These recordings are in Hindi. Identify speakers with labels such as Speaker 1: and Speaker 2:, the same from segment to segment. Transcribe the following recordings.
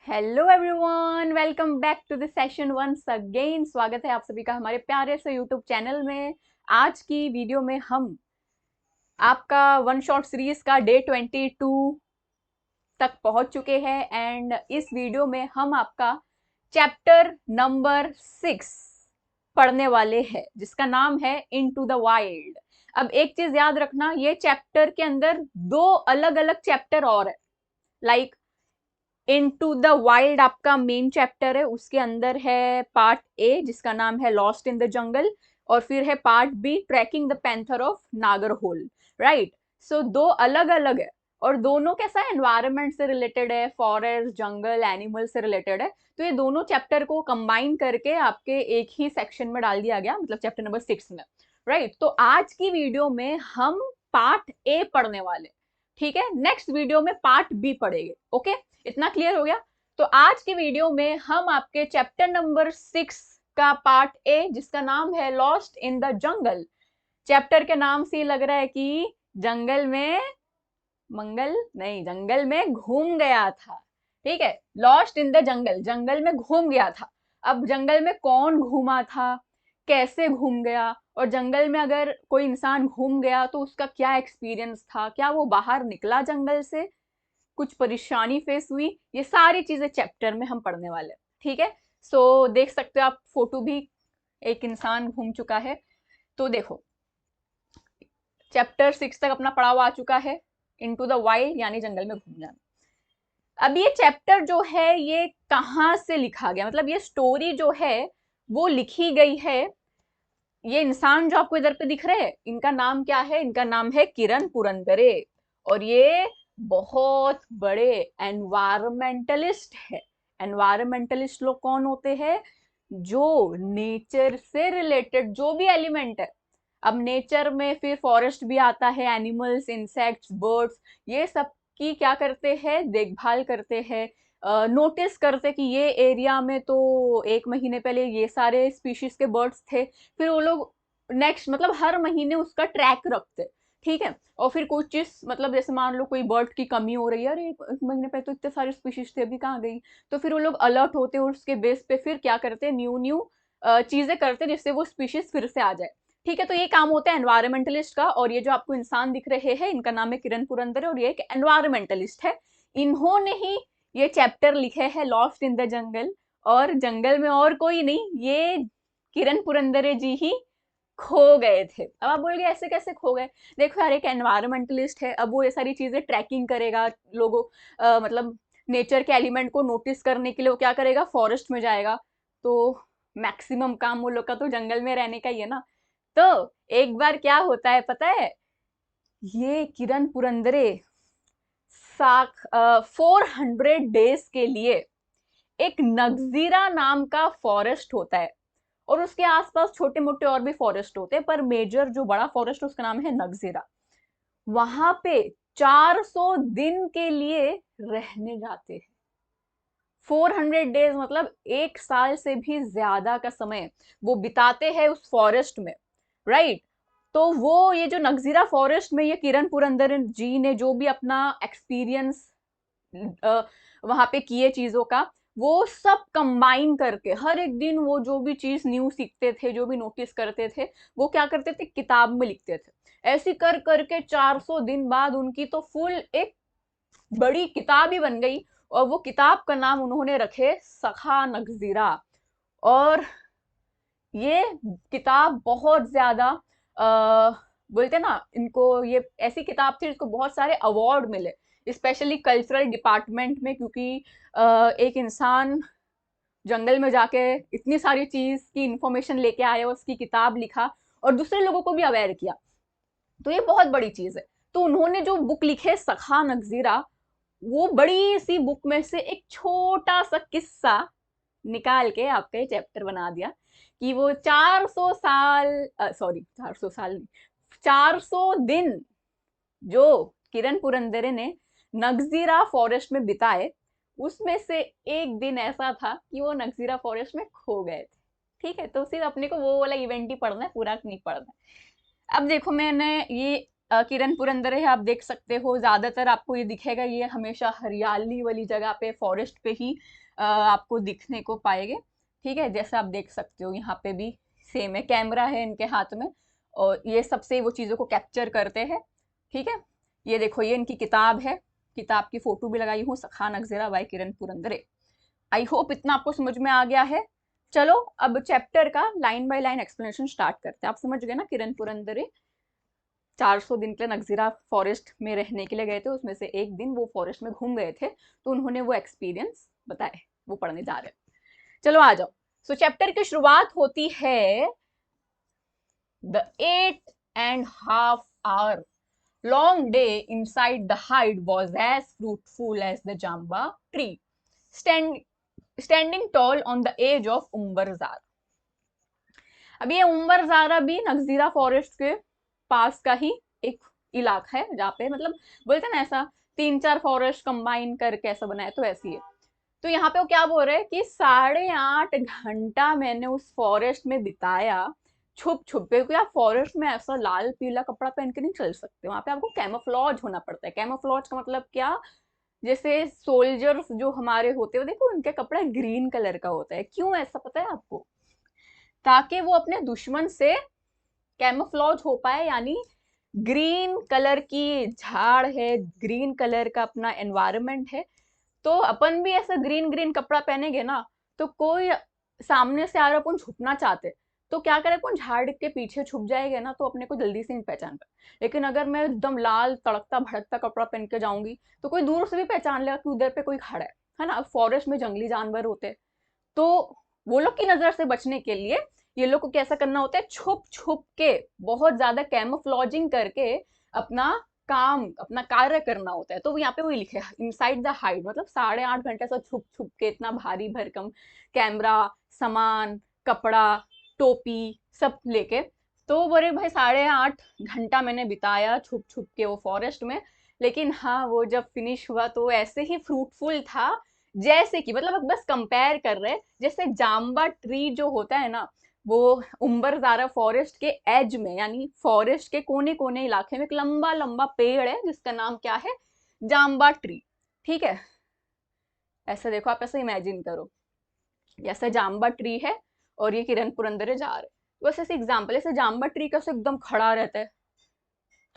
Speaker 1: Hello everyone, welcome back to the session once again. स्वागत है आप सभी का हमारे प्यारे से यूट्यूब चैनल में। आज की वीडियो में हम आपका वन शॉट सीरीज का डे 22 तक पहुंच चुके हैं एंड इस वीडियो में हम आपका चैप्टर नंबर 6 पढ़ने वाले हैं जिसका नाम है इनटू द वाइल्ड। अब एक चीज याद रखना, ये चैप्टर के अंदर दो अलग अलग चैप्टर और है। लाइक इनटू द वाइल्ड आपका मेन चैप्टर है, उसके अंदर है पार्ट ए जिसका नाम है लॉस्ट इन द जंगल, और फिर है part B tracking the panther of Nagarhole. Right, so दो अलग अलग है और दोनों कैसा है, एनवायरनमेंट से रिलेटेड है, फॉरेस्ट जंगल एनिमल से रिलेटेड है। तो ये दोनों चैप्टर को कंबाइन करके आपके एक ही सेक्शन में डाल दिया गया, मतलब चैप्टर नंबर 6 में। राइट, तो आज की वीडियो में हम पार्ट ए पढ़ने वाले, ठीक है। नेक्स्ट वीडियो में पार्ट बी पढ़ेंगे। ओके, इतना क्लियर हो गया। तो आज की वीडियो में हम आपके चैप्टर नंबर 6 का पार्ट ए जिसका नाम है lost in the jungle. Chapter के नाम से लग रहा है कि जंगल में मंगल नहीं, जंगल में घूम गया था। ठीक है, लॉस्ट इन द जंगल, जंगल में घूम गया था। अब जंगल में कौन घूमा था, कैसे घूम गया, और जंगल में अगर कोई इंसान घूम गया तो उसका क्या एक्सपीरियंस था, क्या वो बाहर निकला जंगल से, कुछ परेशानी फेस हुई, ये सारी चीजें चैप्टर में हम पढ़ने वाले हैं। ठीक है, सो देख सकते हो आप फोटो भी, एक इंसान घूम चुका है। तो देखो, चैप्टर 6 तक अपना पड़ाव आ चुका है, इनटू द वाइल्ड यानी जंगल में घूम जाना। अब ये चैप्टर जो है ये कहाँ से लिखा गया, मतलब ये स्टोरी जो है वो लिखी गई है। ये इंसान जो आपको इधर पे दिख रहे हैं, इनका नाम क्या है, इनका नाम है किरण पुरंदरे। और ये बहुत बड़े एनवायरमेंटलिस्ट है। एनवायरमेंटलिस्ट लोग कौन होते हैं, जो नेचर से रिलेटेड जो भी एलिमेंट है, अब नेचर में फिर फॉरेस्ट भी आता है, एनिमल्स इंसेक्ट्स बर्ड्स, ये सब की क्या करते हैं, देखभाल करते हैं। नोटिस करते कि ये एरिया में तो 1 महीने पहले ये सारे स्पीशीज के बर्ड्स थे, फिर वो लोग नेक्स्ट मतलब हर महीने उसका ट्रैक रखते। ठीक है, और फिर कुछ चीज मतलब जैसे मान लो कोई बर्ड की कमी हो रही है, अरे 1 महीने पहले तो इतने सारे स्पीशीज थे, अभी कहाँ गई, तो फिर वो लोग अलर्ट होते हैं और उसके बेस पे फिर क्या करते, न्यू न्यू चीजें करते जिससे वो स्पीशीज फिर से आ जाए। ठीक है, तो ये काम होता है एनवायरमेंटलिस्ट का। और ये जो आपको इंसान दिख रहे हैं, इनका नाम है किरण पुरंदरे और ये एक एनवायरमेंटलिस्ट है। इन्होंने ही ये चैप्टर लिखे हैं लॉस्ट इन द जंगल। और जंगल में और कोई नहीं, ये किरण पुरंदरे जी ही खो गए थे। अब आप बोलोगे ऐसे कैसे खो गए, देखो यार, एक एनवायरमेंटलिस्ट है, अब वो ये सारी चीजें ट्रैकिंग करेगा, लोगों मतलब नेचर के एलिमेंट को नोटिस करने के लिए वो क्या करेगा, फॉरेस्ट में जाएगा। तो मैक्सिमम काम वो लोग का तो जंगल में रहने का ही है ना। तो एक बार क्या होता है पता है, ये किरण पुरंदरे 400 डेज के लिए एक नगजीरा नाम का फॉरेस्ट होता है, और उसके आसपास छोटे मोटे और भी फॉरेस्ट होते हैं, पर मेजर जो बड़ा फॉरेस्ट उसका नाम है नगजीरा। वहां पे 400 दिन के लिए रहने जाते हैं। 400 डेज मतलब 1 साल से भी ज्यादा का समय वो बिताते हैं उस फॉरेस्ट में। राइट, तो वो ये जो नगजीरा फॉरेस्ट में ये किरण पुरंदर जी ने जो भी अपना एक्सपीरियंस वहां पे किए चीजों का, वो सब कंबाइन करके हर एक दिन वो जो भी चीज न्यू सीखते थे, जो भी नोटिस करते थे, वो क्या करते थे, किताब में लिखते थे। ऐसी कर करके 400 दिन बाद उनकी तो फुल एक बड़ी किताब ही बन गई। और वो किताब का नाम उन्होंने रखे सखा नगजीरा। और ये किताब बहुत ज्यादा बोलते ना इनको, ये ऐसी किताब थी जिसको बहुत सारे अवार्ड मिले, स्पेशली कल्चरल डिपार्टमेंट में, क्योंकि एक इंसान जंगल में जाके इतनी सारी चीज की इंफॉर्मेशन लेके आया, उसकी किताब लिखा और दूसरे लोगों को भी अवेयर किया, तो ये बहुत बड़ी चीज है। तो उन्होंने जो बुक लिखे सखा नगजीरा, वो बड़ी सी बुक में से एक छोटा सा किस्सा निकाल के आपका ये चैप्टर बना दिया कि वो 400 साल, सॉरी 400 साल नहीं, 400 दिन जो किरण पुरंदरे ने नगजीरा फॉरेस्ट में बिताए, उसमें से एक दिन ऐसा था कि वो नगजीरा फॉरेस्ट में खो गए थे। ठीक है, तो सिर्फ अपने को वो वाला इवेंट ही पढ़ना है, पूरा नहीं पढ़ना है। अब देखो, मैंने ये किरण पुरंदरे है, आप देख सकते हो। ज्यादातर आपको ये दिखेगा, ये हमेशा हरियाली वाली जगह पे, फॉरेस्ट पे ही आपको दिखने को पाएंगे। ठीक है, जैसे आप देख सकते हो यहाँ पे भी सेम है, कैमरा है इनके हाथ में और ये सबसे वो चीजों को कैप्चर करते हैं। ठीक है, ये देखो ये इनकी किताब है, किताब की फोटो भी लगाई हूँ, सखान अगजेरा by Kiran Purandare. I hope इतना आपको समझ में आ गया है। चलो अब चैप्टर का line by line explanation start करते हैं। आप समझ गए ना, किरण पुरंदरे 400 दिन के लिए नगजीरा फॉरेस्ट में रहने के लिए गए थे, उसमें से एक दिन वो फॉरेस्ट में घूम गए थे, तो उन्होंने वो एक्सपीरियंस बताए, वो पढ़ने जा रहे हैं। चलो आ जाओ। सो चैप्टर की शुरुआत होती है, the 8.5 hour long day inside the hide was as fruitful as the jamba tree standing tall on the edge of उम्बरज़ार। अब ये उम्बरज़ारा भी नगजीरा फॉरेस्ट के पास का ही एक इलाका है, जहाँ पे मतलब बोलते हैं ना ऐसा 3-4 फॉरेस्ट कंबाइन करके ऐसा बनाया, तो ऐसी है। तो यहाँ पे वो क्या बोल रहे हैं कि 8.5 घंटा मैंने उस फॉरेस्ट में बिताया छुप छुप के, क्योंकि आप फॉरेस्ट में ऐसा लाल पीला कपड़ा पहन के नहीं चल सकते, वहां पे आपको कैमोफ्लॉज होना पड़ता है। कैमोफ्लॉज का मतलब क्या, जैसे सोल्जर्स जो हमारे होते हैं, देखो उनके कपड़ा ग्रीन कलर का होता है, क्यों ऐसा पता है आपको? ताकि वो अपने दुश्मन से कैमोफ्लॉज हो पाए, यानी ग्रीन कलर की झाड़ है, ग्रीन कलर का अपना एनवायरनमेंट है, तो अपन भी ऐसा ग्रीन ग्रीन कपड़ा पहनेंगे ना, तो कोई सामने से आ रहा, अपन छुपना चाहते तो क्या करें, अपन झाड़ के पीछे छुप जाएंगे ना, तो अपने को जल्दी से नहीं पहचान पाए। लेकिन अगर मैं एकदम लाल तड़कता भड़कता कपड़ा पहन के जाऊंगी, तो कोई दूर से भी पहचान लेगा कि उधर पे कोई खड़ा है ना। फॉरेस्ट में जंगली जानवर होते हैं, तो वो लोग की नजर से बचने के लिए ये लोग को कैसा करना होता है, छुप छुप के बहुत ज्यादा कैमोफ्लॉजिंग करके अपना काम, अपना कार्य करना होता है। तो यहाँ पे वही लिखे इनसाइड द हाइड, मतलब 8.5 घंटे से छुप छुप के इतना भारी भरकम कैमरा, सामान, कपड़ा, टोपी सब लेके। तो बोले भाई 8.5 घंटा मैंने बिताया छुप छुप के वो फॉरेस्ट में, लेकिन हाँ वो जब फिनिश हुआ तो ऐसे ही फ्रूटफुल था, जैसे कि मतलब बस कंपेयर कर रहे हैं, जैसे जाम्बा ट्री जो होता है ना, वो उम्बरज़ारा फॉरेस्ट के एज में, यानी फॉरेस्ट के कोने कोने इलाके में एक लंबा लंबा पेड़ है जिसका नाम क्या है, जाम्बा ट्री। ठीक है, ऐसा देखो, आप ऐसा इमेजिन करो, जैसा जाम्बा ट्री है और ये किरण पुरंदरे जा रहे, बस ऐसे एग्जाम्पल, ऐसे जाम्बा ट्री कैसे एकदम खड़ा रहता है,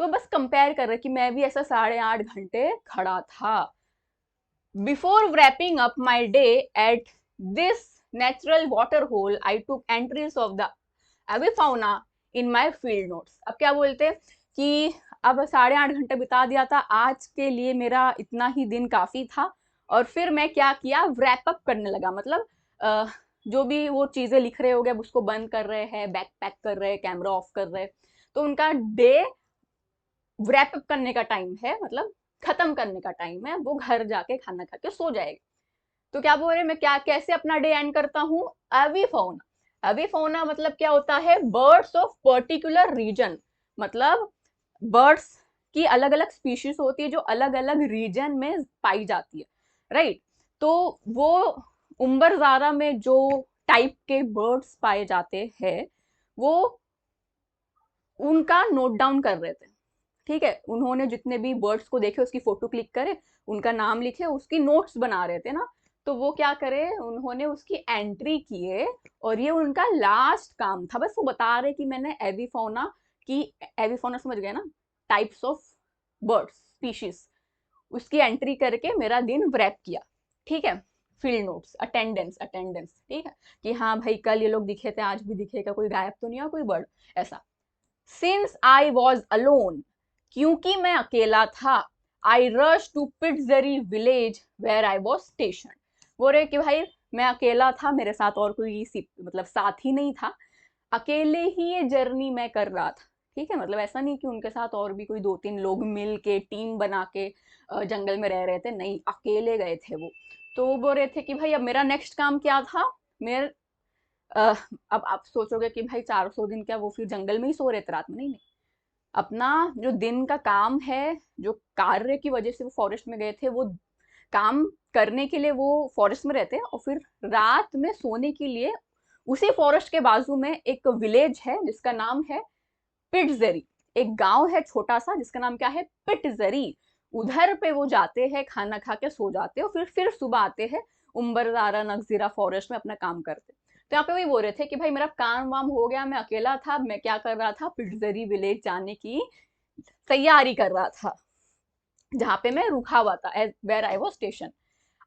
Speaker 1: तो बस कंपेयर कर रहे कि मैं भी ऐसा 8.5 घंटे खड़ा था। Before wrapping up my day at this natural water hole, I took entries of the avifauna in my field notes। अब क्या बोलते हैं कि अब 8.5 घंटे बिता दिया था, आज के लिए मेरा इतना ही दिन काफी था, और फिर मैं क्या किया, wrap up करने लगा, मतलब जो भी वो चीजें लिख रहे हो गए उसको बंद कर रहे हैं, बैक पैक कर रहे हैं, कैमरा ऑफ कर रहे हैं, तो उनका डे wrap up करने का टाइम है, मतलब खत्म करने का टाइम है, वो घर जाके खाना खा के सो जाएगी। तो क्या बोल रहे, मैं क्या कैसे अपना डे एंड करता हूँ, एविफाउना। एविफाउना मतलब क्या होता है, बर्ड्स ऑफ पर्टिकुलर रीजन, मतलब बर्ड्स की अलग अलग स्पीशीज होती है जो अलग अलग रीजन में पाई जाती है, राइट। तो वो उम्बरज़ारा में जो टाइप के बर्ड्स पाए जाते हैं, वो उनका नोट डाउन कर रहे थे। ठीक है, उन्होंने जितने भी बर्ड्स को देखे उसकी फोटो क्लिक करे, उनका नाम लिखे, उसकी नोट्स बना रहे थे ना, तो वो क्या करे, उन्होंने उसकी एंट्री किए, और ये उनका लास्ट काम था। बस वो बता रहे कि मैंने एविफाउना की, एविफाउना समझ गए ना, टाइप्स ऑफ बर्ड्स स्पीशीज, उसकी एंट्री करके मेरा दिन व्रैप किया। ठीक है, फील्ड नोट्स, अटेंडेंस अटेंडेंस, ठीक है, कि हाँ भाई कल ये लोग दिखे थे, आज भी दिखेगा, कोई गायब तो नहीं हुआ कोई बर्ड, ऐसा। सिंस आई वॉज अलोन, क्योंकि मैं अकेला था, I rush to Pitezari village where I was station. बोल रहे कि भाई मैं अकेला था, मेरे साथ और कोई मतलब साथी नहीं था, अकेले ही ये जर्नी मैं कर रहा था। ठीक है, मतलब ऐसा नहीं कि उनके साथ और भी कोई 2-3 लोग मिल के टीम बना के जंगल में रह रहे थे, नहीं, अकेले गए थे वो। तो वो बोल रहे थे कि भाई अब मेरा नेक्स्ट काम क्या था, मेरे अब आप सोचोगे कि भाई 400 दिन क्या वो फिर जंगल में ही सो रहे थे रात में, नहीं नहीं, अपना जो दिन का काम है, जो कार्य की वजह से वो फॉरेस्ट में गए थे, वो काम करने के लिए वो फॉरेस्ट में रहते हैं, और फिर रात में सोने के लिए उसी फॉरेस्ट के बाजू में एक विलेज है जिसका नाम है पिट्सबरी। एक गांव है छोटा सा जिसका नाम क्या है, पिटजरी। उधर पे वो जाते हैं, खाना खा के सो जाते हैं, और फिर सुबह आते हैं उम्बरदारा नगजीरा फॉरेस्ट में अपना काम करते। तो यहाँ पे वही बोल रहे थे कि भाई मेरा काम वाम हो गया, मैं अकेला था, मैं क्या कर रहा था, पिटजरी विलेज जाने की तैयारी कर रहा था, जहाँ पे मैं रुका हुआ था, where I was station.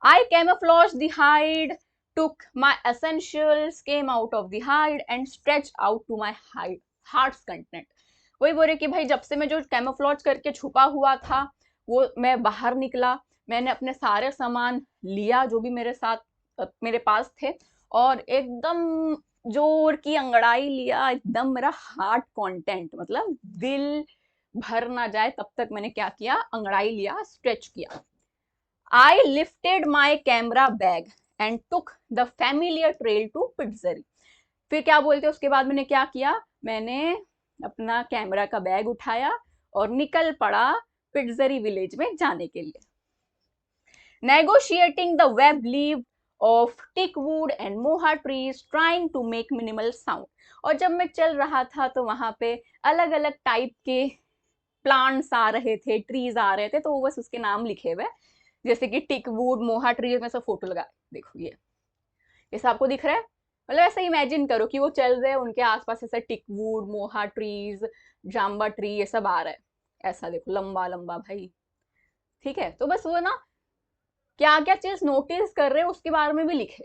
Speaker 1: I camouflaged the hide, took my essentials, came out of the hide and stretched out to my heart's content. वही बोल रहे कि भाई जब से मैं जो कैमोफ्लॉज करके छुपा हुआ था, वो मैं बाहर निकला, मैंने अपने सारे सामान लिया जो भी मेरे साथ मेरे पास थे, और एकदम जोर की अंगड़ाई लिया, एकदम मेरा हार्ट कंटेंट, मतलब दिल भर ना जाए तब तक मैंने क्या किया, अंगड़ाई लिया, स्ट्रेच किया। I lifted my camera bag and took the familiar trail to Pitzeri. फिर क्या बोलते हैं, उसके बाद मैंने क्या किया, मैंने अपना कैमरा का बैग उठाया और निकल पड़ा पिट्जरी विलेज में जाने के लिए। Negotiating the web leaf of teakwood and moha trees, trying to make minimal sound. और जब मैं चल रहा था तो वहां पे अलग अलग टाइप के प्लांट्स आ रहे थे, ट्रीज आ रहे थे, तो वो बस उसके नाम लिखे हुए, जैसे कि टिकवुड, मोहा ट्री में सब फोटो लगा, देखो ये सब आपको दिख रहा है। मतलब ऐसा इमेजिन करो कि वो चल रहे हैं, उनके आसपास ऐसा टिकवुड, मोहा ट्रीज, जाम्बा ट्री, ये सब आ रहा है, ऐसा देखो लंबा लंबा भाई। ठीक है, तो बस वो ना क्या क्या चीज नोटिस कर रहे हैं उसके बारे में भी लिखे।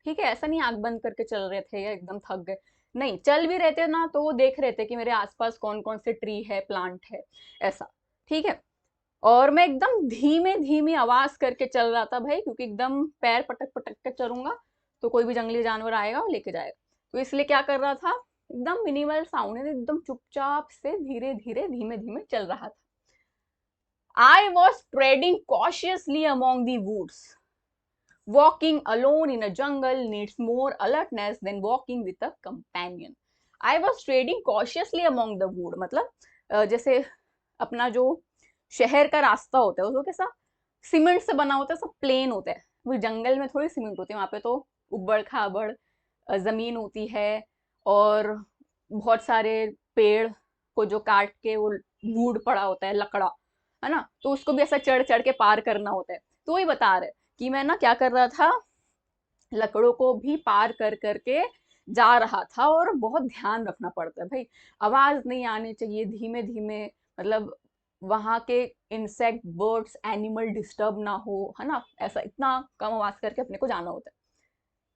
Speaker 1: ठीक है, ऐसा नहीं आंख बंद करके चल रहे थे या एकदम थक गए, नहीं, चल भी रहते ना तो वो देख रहे थे कि मेरे आसपास कौन कौन से ट्री है, प्लांट है, ऐसा। ठीक है, और मैं एकदम धीमे धीमी आवाज करके चल रहा था भाई, क्योंकि एकदम पैर पटक पटक के चलूंगा तो कोई भी जंगली जानवर आएगा और लेके जाएगा, तो इसलिए क्या कर रहा था, एकदम मिनिमल साउंड, एकदम चुपचाप से धीरे धीरे धीमे धीमे चल रहा था। I was treading cautiously among the woods. Walking alone in a jungle needs more alertness than walking with a companion. I was treading cautiously among the wood, मतलब जैसे अपना जो शहर का रास्ता होता है उसको कैसा सीमेंट से बना होता है, सब प्लेन होता है, वो जंगल में थोड़ी सीमेंट होती है, वहां पे तो उबड़ खाबड़ जमीन होती है, और बहुत सारे पेड़ को जो काट के वो वुड पड़ा होता है, लकड़ा, है ना, तो उसको भी ऐसा चढ़ चढ़ के पार करना होता है। तो वही बता रहे कि मैं ना क्या कर रहा था, लकड़ों को भी पार कर करके जा रहा था, और बहुत ध्यान रखना पड़ता है भाई, आवाज नहीं आनी चाहिए, धीमे धीमे, मतलब वहां के इंसेक्ट, बर्ड्स, एनिमल डिस्टर्ब ना हो, है ना, ऐसा इतना कम आवाज करके अपने को जाना होता है।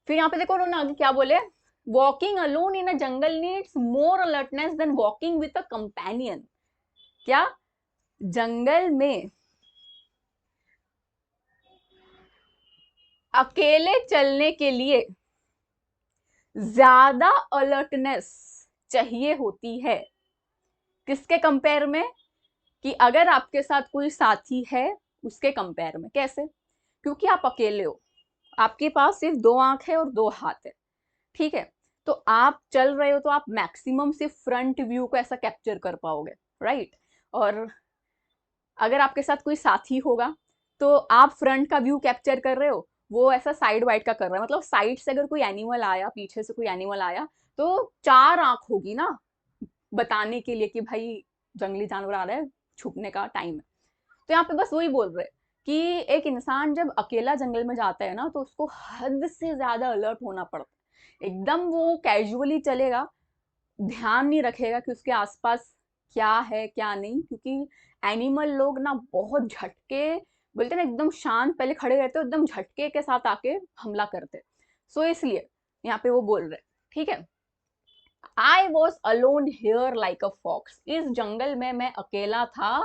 Speaker 1: फिर यहाँ पे देखो उन्होंने आगे क्या बोले, walking alone in a jungle needs more alertness than walking with a companion. क्या, जंगल में अकेले चलने के लिए ज्यादा अलर्टनेस चाहिए होती है, किसके कंपेयर में, कि अगर आपके साथ कोई साथी है उसके कंपेयर में। कैसे, क्योंकि आप अकेले हो, आपके पास सिर्फ 2 आंख है और 2 हाथ है, ठीक है, तो आप चल रहे हो तो आप मैक्सिमम सिर्फ फ्रंट व्यू को ऐसा कैप्चर कर पाओगे, राइट। और अगर आपके साथ कोई साथी होगा तो आप फ्रंट का व्यू कैप्चर कर रहे हो, वो ऐसा साइड वाइड का कर रहा है, मतलब साइड से अगर कोई एनिमल आया, पीछे से कोई एनिमल आया, तो 4 आंख होगी ना बताने के लिए कि भाई जंगली जानवर आ रहा है, छुपने का टाइम है। तो यहाँ पे बस वही बोल रहे कि एक इंसान जब अकेला जंगल में जाता है ना तो उसको हद से ज्यादा अलर्ट होना पड़ता है, एकदम वो कैजुअली चलेगा, ध्यान नहीं रखेगा कि उसके आसपास क्या है क्या नहीं, क्योंकि एनिमल लोग ना बहुत झटके, बोलते ना एकदम शांत पहले खड़े रहते हो, एकदम झटके के साथ आके हमला करते। सो इसलिए यहाँ पे वो बोल रहे, ठीक है, I was alone here like a fox. इस जंगल में मैं अकेला था,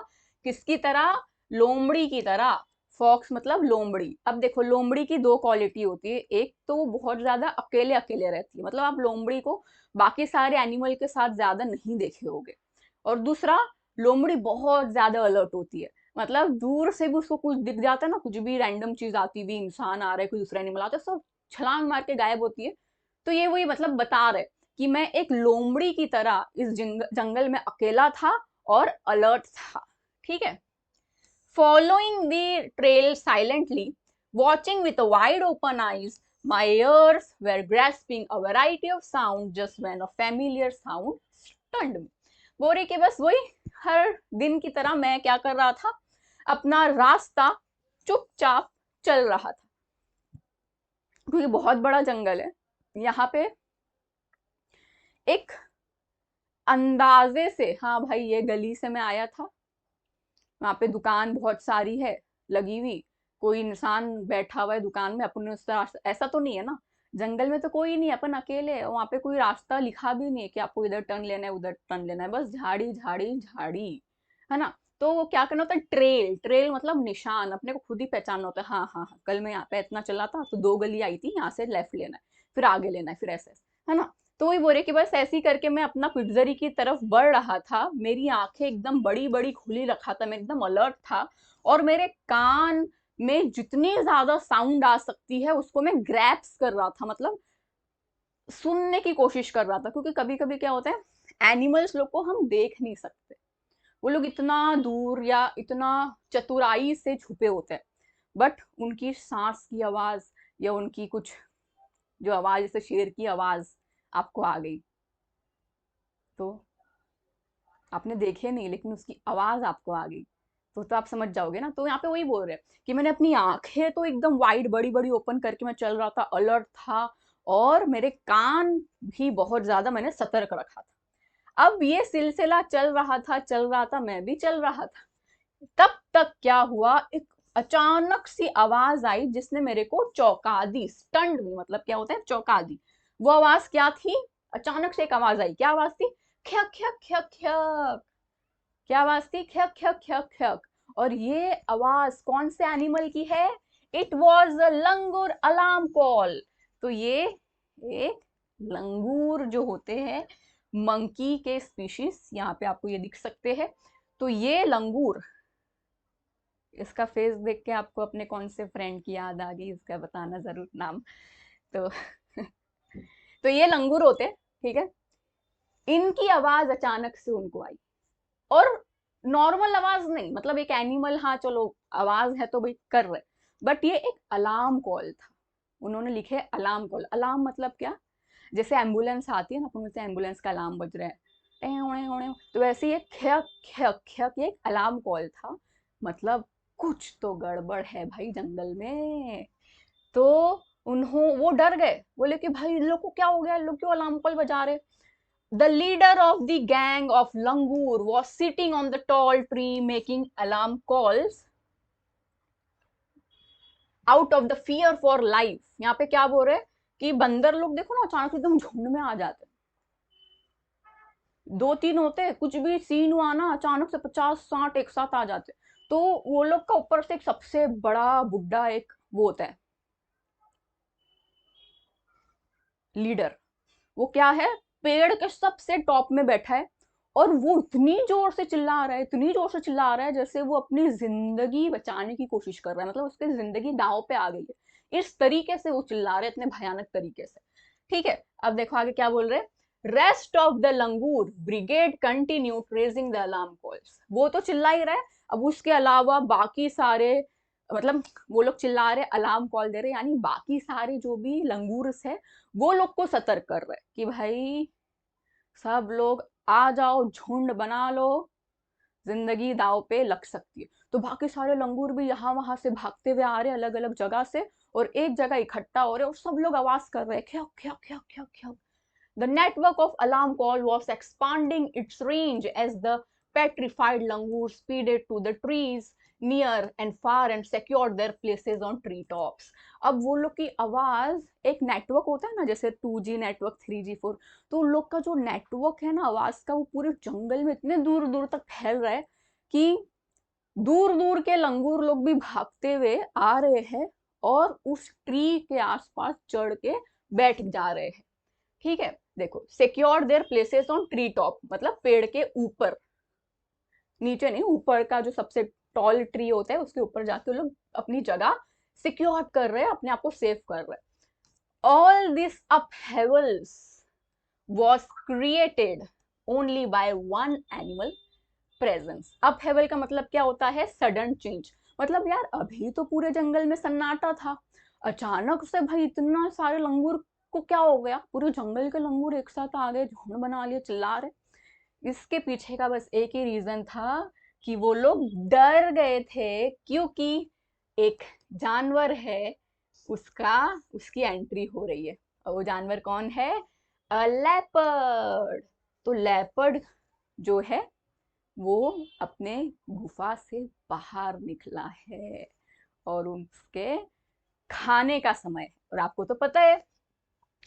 Speaker 1: किसकी तरह, लोमड़ी की तरह। फॉक्स मतलब लोमड़ी। अब देखो लोमड़ी की 2 क्वालिटी होती है, एक तो वो बहुत ज्यादा अकेले अकेले रहती है, मतलब आप लोमड़ी को बाकी सारे एनिमल के साथ ज्यादा नहीं देखे होगे, और दूसरा लोमड़ी बहुत ज्यादा अलर्ट होती है, मतलब दूर से भी उसको कुछ दिख जाता है ना, कुछ भी रैंडम चीज आती हुई, इंसान आ रहा है, कोई दूसरा एनिमल आता है, सब छलांग मार के गायब होती है। तो ये वही मतलब बता रहे कि मैं एक लोमड़ी की तरह इस जंगल में अकेला था और अलर्ट था, ठीक है। Following the trail silently, watching with wide open eyes, my ears were grasping a variety of sound just when a familiar sound stunned me. बोल रही कि बस वही हर दिन की तरह मैं क्या कर रहा था, अपना रास्ता चुपचाप चल रहा था, क्योंकि बहुत बड़ा जंगल है यहाँ पे। एक अंदाजे से, हाँ भाई ये गली से मैं आया था, वहां पे दुकान बहुत सारी है लगी हुई, कोई इंसान बैठा हुआ है दुकान में, अपन उस रास्ता, ऐसा तो नहीं है ना, जंगल में तो कोई नहीं, अपन अकेले है, वहां पे कोई रास्ता लिखा भी नहीं है कि आपको इधर टर्न लेना है उधर टर्न लेना है, बस झाड़ी झाड़ी झाड़ी, है ना। तो वो क्या करना होता है, ट्रेल, ट्रेल मतलब निशान, अपने को खुद ही पहचानना होता है, हाँ हाँ हाँ, कल मैं यहाँ पे इतना चला था तो 2 गली आई थी, यहाँ से लेफ्ट लेना है, फिर आगे लेना है, फिर ऐसे ऐसे, है ना। तो वही बोल रहे कि बस ऐसे ही करके मैं अपना पिटजरी की तरफ बढ़ रहा था, मेरी आंखें एकदम बड़ी बड़ी खुली रखा था, मैं एकदम अलर्ट था, और मेरे कान में जितनी ज्यादा साउंड आ सकती है उसको मैं ग्रैप्स कर रहा था, मतलब सुनने की कोशिश कर रहा था, क्योंकि कभी कभी क्या होता है, एनिमल्स लोग को हम देख नहीं सकते, वो लोग इतना दूर या इतना चतुराई से छुपे होते हैं, बट उनकी सांस की आवाज या उनकी कुछ जो आवाज, जैसे शेर की आवाज आपको आ गई, तो आपने देखे नहीं लेकिन उसकी आवाज आपको आ गई, तो आप समझ जाओगे ना। तो यहाँ पे वही बोल रहे हैं कि मैंने अपनी आंखें तो एकदम वाइड बड़ी बड़ी ओपन करके मैं चल रहा था, अलर्ट था, और मेरे कान भी बहुत ज्यादा मैंने सतर्क रखा था। अब ये सिलसिला चल रहा था, मैं भी चल रहा था, तब तक क्या हुआ, एक अचानक सी आवाज आई जिसने मेरे को चौंका दी, स्टंड भी, मतलब क्या होता है चौंका दी। वो आवाज क्या थी, अचानक से एक आवाज आई, क्या आवाज थी, ख्यक ख्यक ख्यक ख्यक, क्या आवाज थी, ख्यक ख्यक ख्यक ख्यक। और ये आवाज कौन से एनिमल की है, it was a langur alarm call. तो ये एक लंगूर जो होते हैं, मंकी के स्पीशीज, यहाँ पे आपको ये दिख सकते हैं, तो ये लंगूर, इसका फेस देख के आपको अपने कौन से फ्रेंड की याद आ गई, इसका बताना जरूर नाम। तो तो ये लंगूर होते, ठीक है, इनकी आवाज अचानक से उनको आई, और नॉर्मल आवाज नहीं, मतलब एक एनिमल, हाँ चलो आवाज है तो भाई कर रहे, बट ये एक अलार्म कॉल था, उन्होंने लिखे अलार्म कॉल। अलार्म मतलब क्या, जैसे एम्बुलेंस आती है ना, अपन बोलते हैं एम्बुलेंस का अलार्म बज रहा है, तो वैसे ही एक ख्यक ख्यक ख्यक, ये एक अलार्म कॉल था, मतलब कुछ तो गड़बड़ है भाई जंगल में। तो वो डर गए, बोले कि भाई इन लोग को क्या हो गया, इन लोग क्यों अलार्म कॉल बजा रहे। The leader of the gang of Langur was sitting on the tall tree making alarm calls out of the fear for life। यहाँ पे क्या बोल रहे हैं कि बंदर लोग देखो ना, अचानक एकदम झुंड में आ जाते, 2-3 होते, कुछ भी सीन हुआ ना, अचानक से 50-60 एक साथ आ जाते। तो वो लोग का ऊपर से एक सबसे बड़ा बुड्ढा एक वो होता है लीडर, वो क्या है, पेड़ के सबसे टॉप में बैठा है, और वो इतनी जोर से चिल्ला रहा है, इतनी जोर से चिल्ला रहा है, जैसे वो अपनी जिंदगी बचाने की कोशिश कर रहा है, मतलब उसकी जिंदगी दांव पे आ गई है, इस तरीके से वो चिल्ला रहे, इतने भयानक तरीके से। ठीक है, अब देखो आगे क्या बोल रहे, rest of the langur brigade continue raising the alarm calls. वो तो चिल्ला ही रहा है, अब उसके अलावा बाकी सारे, मतलब वो लोग चिल्ला रहे, अलार्म कॉल दे रहे, यानी बाकी सारे जो भी लंगूर्स है वो लोग को सतर्क कर रहे कि भाई सब लोग आ जाओ, झुंड बना लो, जिंदगी दाव पे लग सकती है। तो बाकी सारे लंगूर भी यहाँ वहां से भागते हुए आ रहे अलग अलग जगह से, और एक जगह इकट्ठा हो रहे, और सब लोग आवाज कर रहे, ख्यक ख्यक ख्यक ख्यक ख्यक। The network of alarm call was expanding its range as the petrified langur speeded to the trees near and far and secured their places on tree tops। अब वो लोग की आवाज, एक नेटवर्क होता है ना, जैसे 2G नेटवर्क, 3G 4, तो उन लोग का जो नेटवर्क है ना आवाज का, वो पूरे जंगल में इतने दूर दूर तक फैल रहा है कि दूर दूर के लंगूर लोग भी भागते हुए आ रहे हैं, और उस ट्री के आसपास चढ़ के बैठ जा रहे हैं। ठीक है, देखो, secure their places on tree top, मतलब पेड़ के ऊपर, नीचे नहीं, ऊपर का जो सबसे टॉल ट्री होता है उसके ऊपर जाके लोग अपनी जगह सिक्योर कर रहे हैं, अपने आप को सेव कर रहे हैं। All this upheavals was created only by one animal presence। Upheaval का मतलब क्या होता है, सडन चेंज, मतलब यार अभी तो पूरे जंगल में सन्नाटा था, अचानक से भाई इतना सारे लंगूर को क्या हो गया, पूरे जंगल के लंगूर एक साथ आ गए, झुंड बना लिए, चिल्ला रहे। इसके पीछे का बस एक ही रीजन था कि वो लोग डर गए थे, क्योंकि एक जानवर है, उसकी एंट्री हो रही है। और वो जानवर कौन है? लेपर्ड। तो लेपर्ड जो है वो अपने गुफा से बाहर निकला है और उसके खाने का समय है। और आपको तो पता है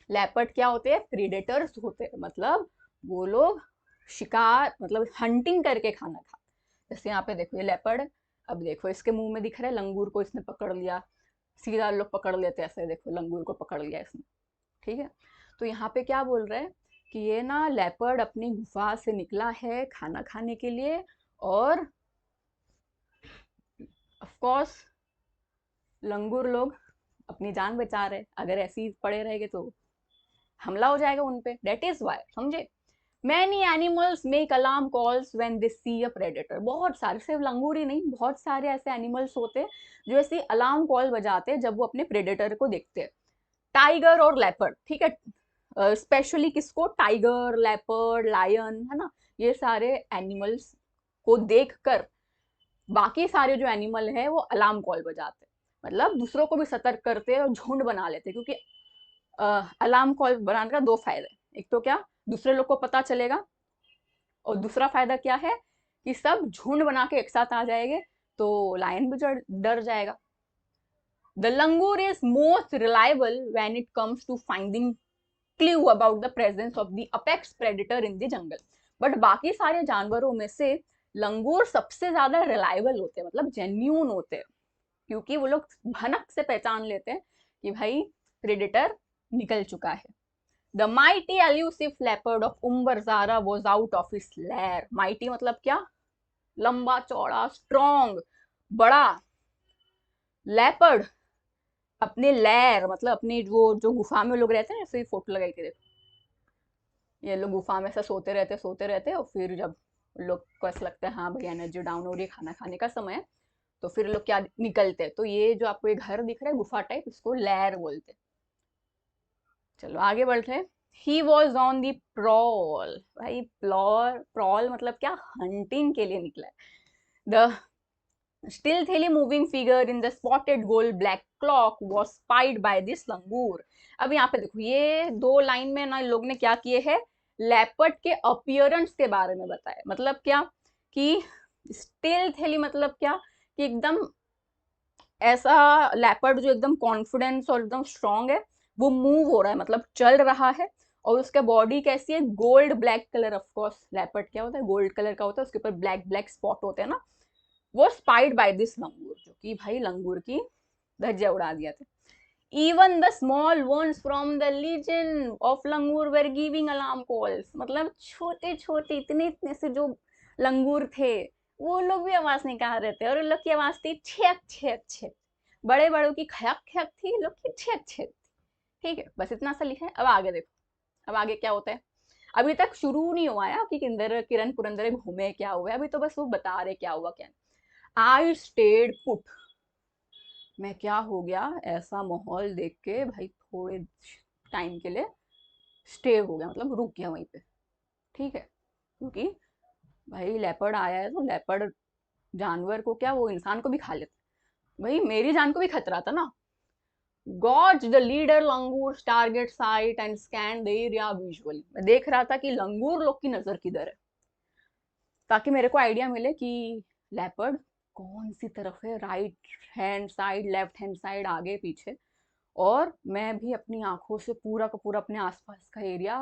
Speaker 1: लेपर्ड क्या होते हैं? प्रीडेटर्स होते हैं, मतलब वो लोग शिकार, मतलब हंटिंग करके खाना खाते। जैसे यहाँ पे देखो ये लेपर्ड, अब देखो इसके मुंह में दिख रहा है लंगूर को इसने पकड़ लिया, सीधा लोग पकड़ लेते हैं ऐसे, देखो लंगूर को पकड़ लिया इसने, ठीक है। तो यहाँ पे क्या बोल रहे हैं कि ये ना लेपर्ड अपनी गुफा से निकला है खाना खाने के लिए, और ऑफ कोर्स लंगूर लोग अपनी जान बचा रहे, अगर ऐसे ही पड़े रहेंगे तो हमला हो जाएगा उन पे, दैट इज वाई, समझे। Many animals make alarm calls when they see a predator. बहुत सारे, सिर्फ लंगूर ही नहीं, बहुत सारे ऐसे एनिमल्स होते हैं जो ऐसे अलार्म कॉल बजाते हैं जब वो अपने प्रेडेटर को देखते हैं। टाइगर और लेपर्ड, ठीक है, स्पेशली किसको? टाइगर, लेपर्ड, लायन, है ना, ये सारे एनिमल्स को देखकर बाकी सारे जो एनिमल है वो अलार्म कॉल बजाते, मतलब दूसरों को भी सतर्क करते और झुंड बना लेते, क्योंकि अलार्म कॉल बनाने का दो फायदे, एक तो क्या, दूसरे लोग को पता चलेगा, और दूसरा फायदा क्या है कि सब झुंड बना के एक साथ आ जाएंगे तो लायन भी डर जाएगा। The langur is most reliable when it comes to finding clue about the presence of the apex predator in the jungle. But बाकी सारे जानवरों में से लंगूर सबसे ज्यादा रिलायबल होते हैं, मतलब जेन्यून होते हैं, क्योंकि वो लोग भनक से पहचान लेते हैं कि भाई प्रेडेटर निकल चुका है। The mighty elusive leopard of Umbarzara was out of his lair. Mighty मतलब क्या? लंबा चौड़ा, स्ट्रॉन्ग, बड़ा। लेपर्ड अपने लेयर, मतलब अपनी वो जो गुफा में लोग रहते हैं, ऐसे ही फोटो लगाई थी देखो, ये लोग गुफा में से सोते रहते और फिर जब लोग को ऐसा लगता है हाँ भाई एनर्जी डाउन हो रही है, खाना खाने का समय है, तो फिर लोग क्या निकलते हैं। तो ये जो आपको ये घर दिख रहा है गुफा टाइप, इसको लेयर बोलते हैं। चलो आगे बढ़ते हैं। He was on the prowl. भाई प्रॉल मतलब क्या? हंटिंग के लिए निकला है। The stealthily moving figure in the spotted gold black clock was spied by this langur। अब यहाँ पे देखो ये दो लाइन में ना लोग ने क्या किए है, लेपर्ड के अपीयरेंस के बारे में बताया। मतलब क्या कि स्टेल्थली मतलब क्या कि एकदम ऐसा लेपर्ड जो एकदम कॉन्फिडेंस और एकदम स्ट्रांग है, वो मूव हो रहा है, मतलब चल रहा है, और उसका बॉडी कैसी है? Gold black colour. Of course leopard क्या होता है? गोल्ड कलर का होता है, उसके ऊपर ब्लैक ब्लैक स्पॉट होते हैं ना। वो स्पाइड बाय दिस लंगूर, जो कि भाई लंगूर की धज्जियां उड़ा दिया था। Even the small ones from the legion of langur were giving alarm calls. मतलब छोटे छोटे इतने इतने से जो लंगूर थे वो लोग भी आवाज निकाल रहे थे, और उन लोग की आवाज थी छेक छेक छेक। बड़े बड़ों की खयक खयक थी, लोग की छेक छेक। ठीक है, बस इतना सा लिखा है। अब आगे देखो, अब आगे क्या होता है। अभी तक शुरू नहीं हुआ है कि किंदर किरण पुरंदरे घूमे क्या हुआ है, अभी तो बस वो बता रहे क्या हुआ क्या। I stayed put. मैं क्या हो गया, ऐसा माहौल देख के भाई थोड़े टाइम के लिए स्टे हो गया, मतलब रुक गया वहीं पे, ठीक है। क्योंकि भाई लेपर्ड आया है तो लेपर्ड जानवर को क्या, वो इंसान को भी खा लेता, भाई मेरी जान को भी खतरा था ना। God the leader langur target site and scan the area visually. मैं देख रहा था कि लंगूर लोग की नजर किधर है, ताकि मेरे को आइडिया मिले कि लेपर्ड कौन सी तरफ है, right hand side, left hand side, आगे पीछे। और मैं भी अपनी आंखों से पूरा का पूरा अपने आसपास का एरिया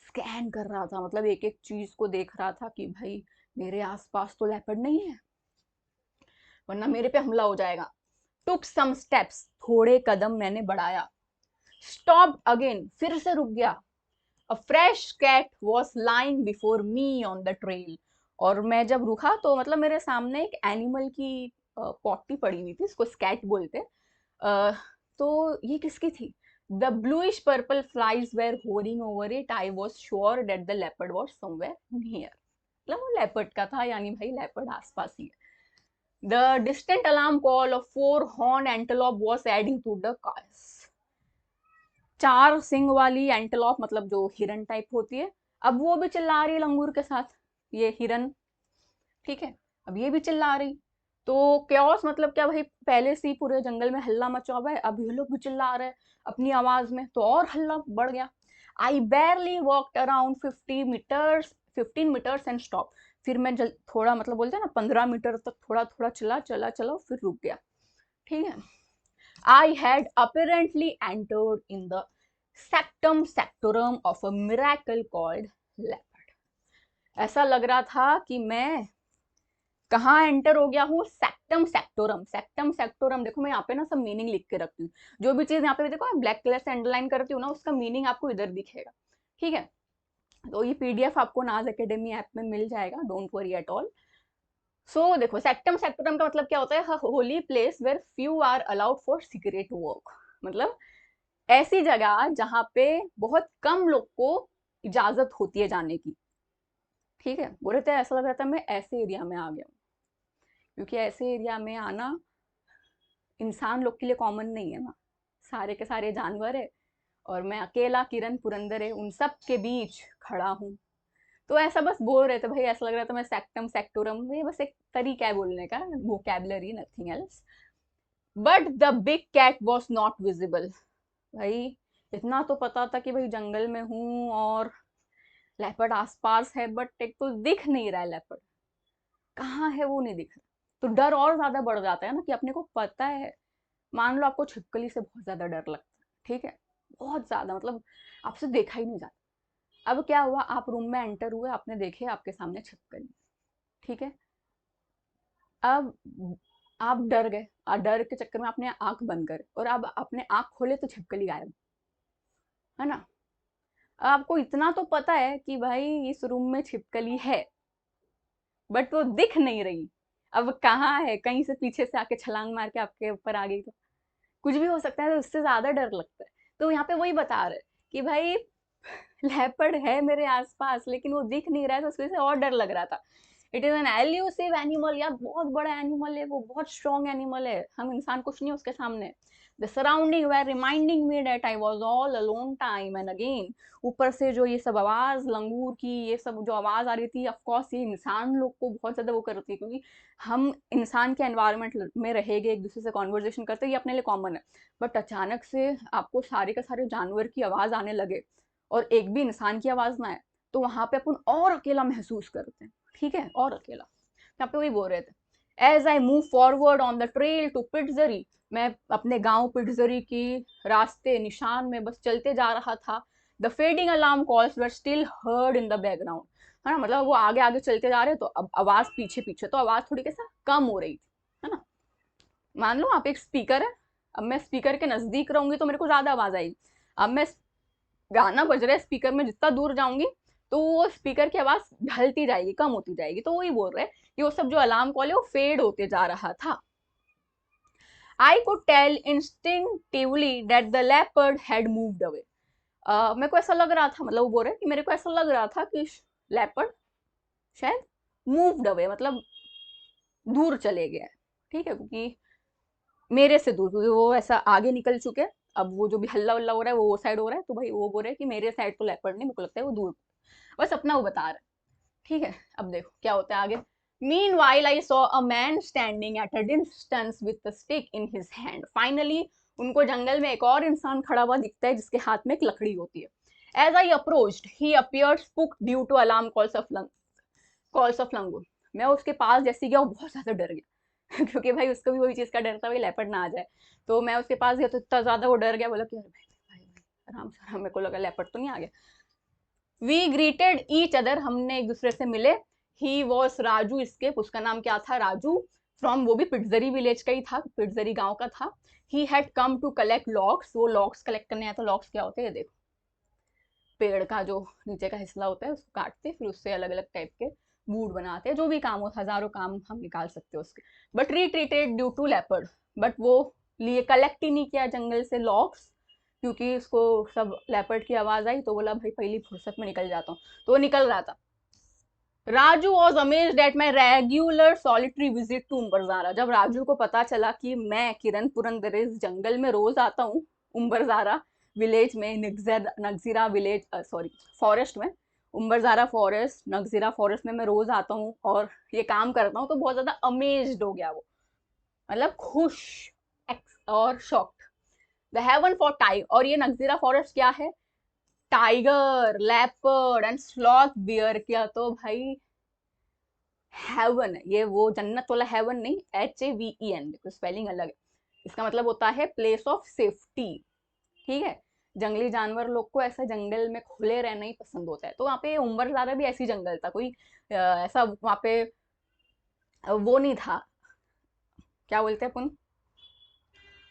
Speaker 1: स्कैन कर रहा था, मतलब एक एक चीज को देख रहा था कि भाई मेरे आसपास तो लेपर्ड नहीं है, वरना मेरे पे हमला हो जाएगा। टुक सम स्टेप्स, थोड़े कदम मैंने बढ़ाया। स्टॉप अगेन, फिर से रुक गया। A fresh cat was lying before me on the trail. और मैं जब रुका तो मतलब मेरे सामने एक एनिमल की पॉटी पड़ी हुई थी, इसको स्कैट बोलते। तो ये किसकी थी? The bluish purple flies were hovering over it. I was sure that the leopard was somewhere near. मतलब वो लेपर्ड का था, यानी भाई लेपर्ड आसपास ही है। The distant alarm call of 4 horn antelope was adding to the chaos. 4 सिंग वाली एंटेलोप, मतलब जो हिरन टाइप होती है, अब वो भी चिल्ला रही है लंगूर के साथ। ये हिरन, ठीक है। अब ये भी चिल्ला रही, तो क्योस मतलब क्या भाई, पहले से ही पूरे जंगल में हल्ला मचा हुआ है, अब ये लोग भी चिल्ला रहे हैं अपनी आवाज में, तो और हल्ला बढ़ गया। I barely walked around 15 meters and stop. फिर मैं थोड़ा मतलब बोलते हैं ना 15 मीटर तक थोड़ा थोड़ा चला फिर रुक गया, ठीक है। I had apparently entered in the sanctum sanctorum of a miracle called leopard. ऐसा लग रहा था कि मैं कहाँ एंटर हो गया हूँ, सेक्टम सेक्टोरम। सेक्टम सेक्टोरम देखो, मैं यहाँ पे ना सब मीनिंग लिख के रखती हूँ, जो भी चीज यहाँ पे देखो ब्लैक कलर से अंडरलाइन करती हूँ ना, उसका मीनिंग आपको इधर दिखेगा, ठीक है। तो ये पीडीएफ आपको नाज एकेडमी ऐप में मिल जाएगा, don't worry at all. So देखो, सेक्टम सेक्टोरम का मतलब क्या होता है, holy place where few are allowed for secret work. मतलब ऐसी जगह जहां पे बहुत कम लोग को इजाजत होती है जाने की, ठीक है। बोले थे ऐसा लग रहा था मैं ऐसे एरिया में आ गया हूँ, क्योंकि ऐसे एरिया में आना इंसान लोग के लिए कॉमन नहीं है ना, सारे के सारे जानवर है और मैं अकेला किरण पुरंदर है उन सब के बीच खड़ा हूँ। तो ऐसा बस बोल रहे थे भाई, ऐसा लग रहा था मैं सेक्टम सेक्टोरम, ये बस एक तरीका है बोलने का, vocabulary, nothing else. But the big cat was not visible. भाई इतना तो पता था कि भाई जंगल में हूँ और लेपर्ड आसपास है, बट एक तो दिख नहीं रहा है लेपर्ड, कहाँ है वो नहीं दिख रहा। तो डर और ज्यादा बढ़ जाता है ना, कि अपने को पता है, मान लो आपको छिपकली से बहुत ज्यादा डर लगता है, ठीक है, बहुत ज्यादा, मतलब आपसे देखा ही नहीं जाता। अब क्या हुआ, आप रूम में एंटर हुए, आपने देखे आपके सामने छिपकली, ठीक है। अब आप डर गए, डर के चक्कर में आपने आंख बंद कर, और अब अपने आंख खोले तो छिपकली गायब, है ना। आपको इतना तो पता है कि भाई इस रूम में छिपकली है, बट वो दिख नहीं रही। अब कहाँ है, कहीं से पीछे से आके छलांग मार के आपके ऊपर आ गई तो कुछ भी हो सकता है, तो उससे ज्यादा डर लगता है। तो यहाँ पे वही बता रहे कि भाई लेपर्ड है मेरे आसपास लेकिन वो दिख नहीं रहा है, तो उसकी वजह से और डर लग रहा था। It is an elusive animal, यार बहुत बड़ा एनिमल है वो, बहुत स्ट्रॉन्ग एनिमल है, हम इंसान कुछ नहीं उसके सामने। The surrounding were reminding me that I was all alone time and again. ऊपर से जो ये सब आवाज लंगूर की, ये सब जो आवाज आ रही थी, ऑफकोर्स ये इंसान लोग को बहुत ज्यादा वो करती है, क्योंकि हम इंसान के एनवायरमेंट में रहेंगे, एक दूसरे से कॉन्वर्जेशन करते, ये अपने लिए कॉमन है। बट अचानक से आपको सारे के सारे जानवर की आवाज आने लगे और एक भी इंसान की आवाज ना आए, तो वहां पे अपन और अकेला महसूस करते हैं, ठीक है, और अकेला। यहाँ पे वही बोल रहे थे, as I move forward on the trail to Pitezari, मैं अपने गांव पिट्जरी की रास्ते निशान में बस चलते जा रहा था। The fading alarm calls were still heard in the background, है ना, मतलब वो आगे आगे चलते जा रहे तो अब आवाज पीछे पीछे, तो आवाज थोड़ी कैसा कम हो रही थी, है ना। मान लो आप एक स्पीकर है, अब मैं स्पीकर के नजदीक रहूंगी तो मेरे को ज्यादा आवाज आएगी। अब मैं गाना बज रहा है स्पीकर में, जितना दूर जाऊंगी तो वो स्पीकर की आवाज ढलती जाएगी, कम होती जाएगी। तो वही बोल रहे हैं कि वो सब जो अलार्म कॉल है वो फेड होते जा रहा था। I could tell instinctively that the leopard had moved away. मेरे को ऐसा लग रहा था, मतलब वो बोल रहे कि मेरे को ऐसा लग रहा था कि लेपर्ड शायद मूव्ड अवे, मतलब दूर चले गया है, ठीक है, क्योंकि मेरे से दूर, क्योंकि वो ऐसा आगे निकल चुके हैं। अब वो जो भी हल्ला उल्ला हो रहा है वो साइड हो रहा है, तो भाई वो बोल रहे हैं कि मेरे साइड तो लेपर्ड नहीं, मेरे को लगता है वो दूर, बस अपना वो बता रहा है, ठीक है। अब देखो क्या होता है आगे। Meanwhile, I saw a man standing at a distance with a stick in his hand. Finally, उनको जंगल में एक और इंसान खड़ा हुआ दिखता है जिसके हाथ में एक लकड़ी होती है। As I approached, he appeared spooked due to alarm calls of langur. मैं उसके पास जैसे गया वो बहुत ज्यादा डर गया क्योंकि भाई उसको भी वही चीज का डर था, भाई लेपर्ड ना आ जाए। तो मैं उसके पास गया तो इतना ज्यादा वो डर गया, बोला कि अरे भाई आराम से, मेरे को लगा लेपर्ड तो नहीं आ गया। वी ग्रीटेड ईच अदर, हमने एक दूसरे से मिले। ही वॉज राजू स्केप, उसका नाम क्या था, राजू, फ्रॉम, वो भी पिट्जरी विलेज का ही था, पिट्जरी गांव का था। He had come to collect logs, वो लॉक्स कलेक्ट करने आया था। लॉक्स क्या होते हैं, देखो पेड़ का जो नीचे का हिस्सा होता है उसको काटते फिर उससे अलग अलग टाइप के वुड बनाते हैं, जो भी काम हो, हजारों काम हम निकाल सकते हैं उसके। But retreated due to leopard, but वो लिए कलेक्ट ही नहीं किया जंगल से लॉक्स, क्योंकि उसको सब लेपर्ड की आवाज आई तो बोला भाई पहली फुर्सत में निकल जाता हूँ, तो वो निकल रहा था। Raju was amazed at my regular solitary visit to Umbarzara, जब राजू को पता चला कि मैं किरण पुरंदर इस जंगल में रोज आता हूँ उम्बरजारा विलेज में, नगजीरा विलेज, सॉरी फॉरेस्ट में, उम्बरजारा फॉरेस्ट, नगजीरा फॉरेस्ट में मैं रोज आता हूँ और ये काम करता हूँ, तो बहुत ज्यादा अमेज्ड हो गया वो, मतलब खुश और shocked. The haven for tiger, और ये नगजीरा फॉरेस्ट क्या है, tiger, leopard and sloth bear क्या, तो भाई हेवन है ये, वो जन्नत वाला हेवन नहीं, HAVEN, देखो स्पेलिंग अलग है। इसका मतलब होता है प्लेस ऑफ सेफ्टी। ठीक है, जंगली जानवर लोग को ऐसा जंगल में खुले रहना ही पसंद होता है, तो वहाँ पे उम्बरजारा भी ऐसी जंगल था, कोई ऐसा वहाँ पे वो नहीं था, क्या बोलते हैं अपन,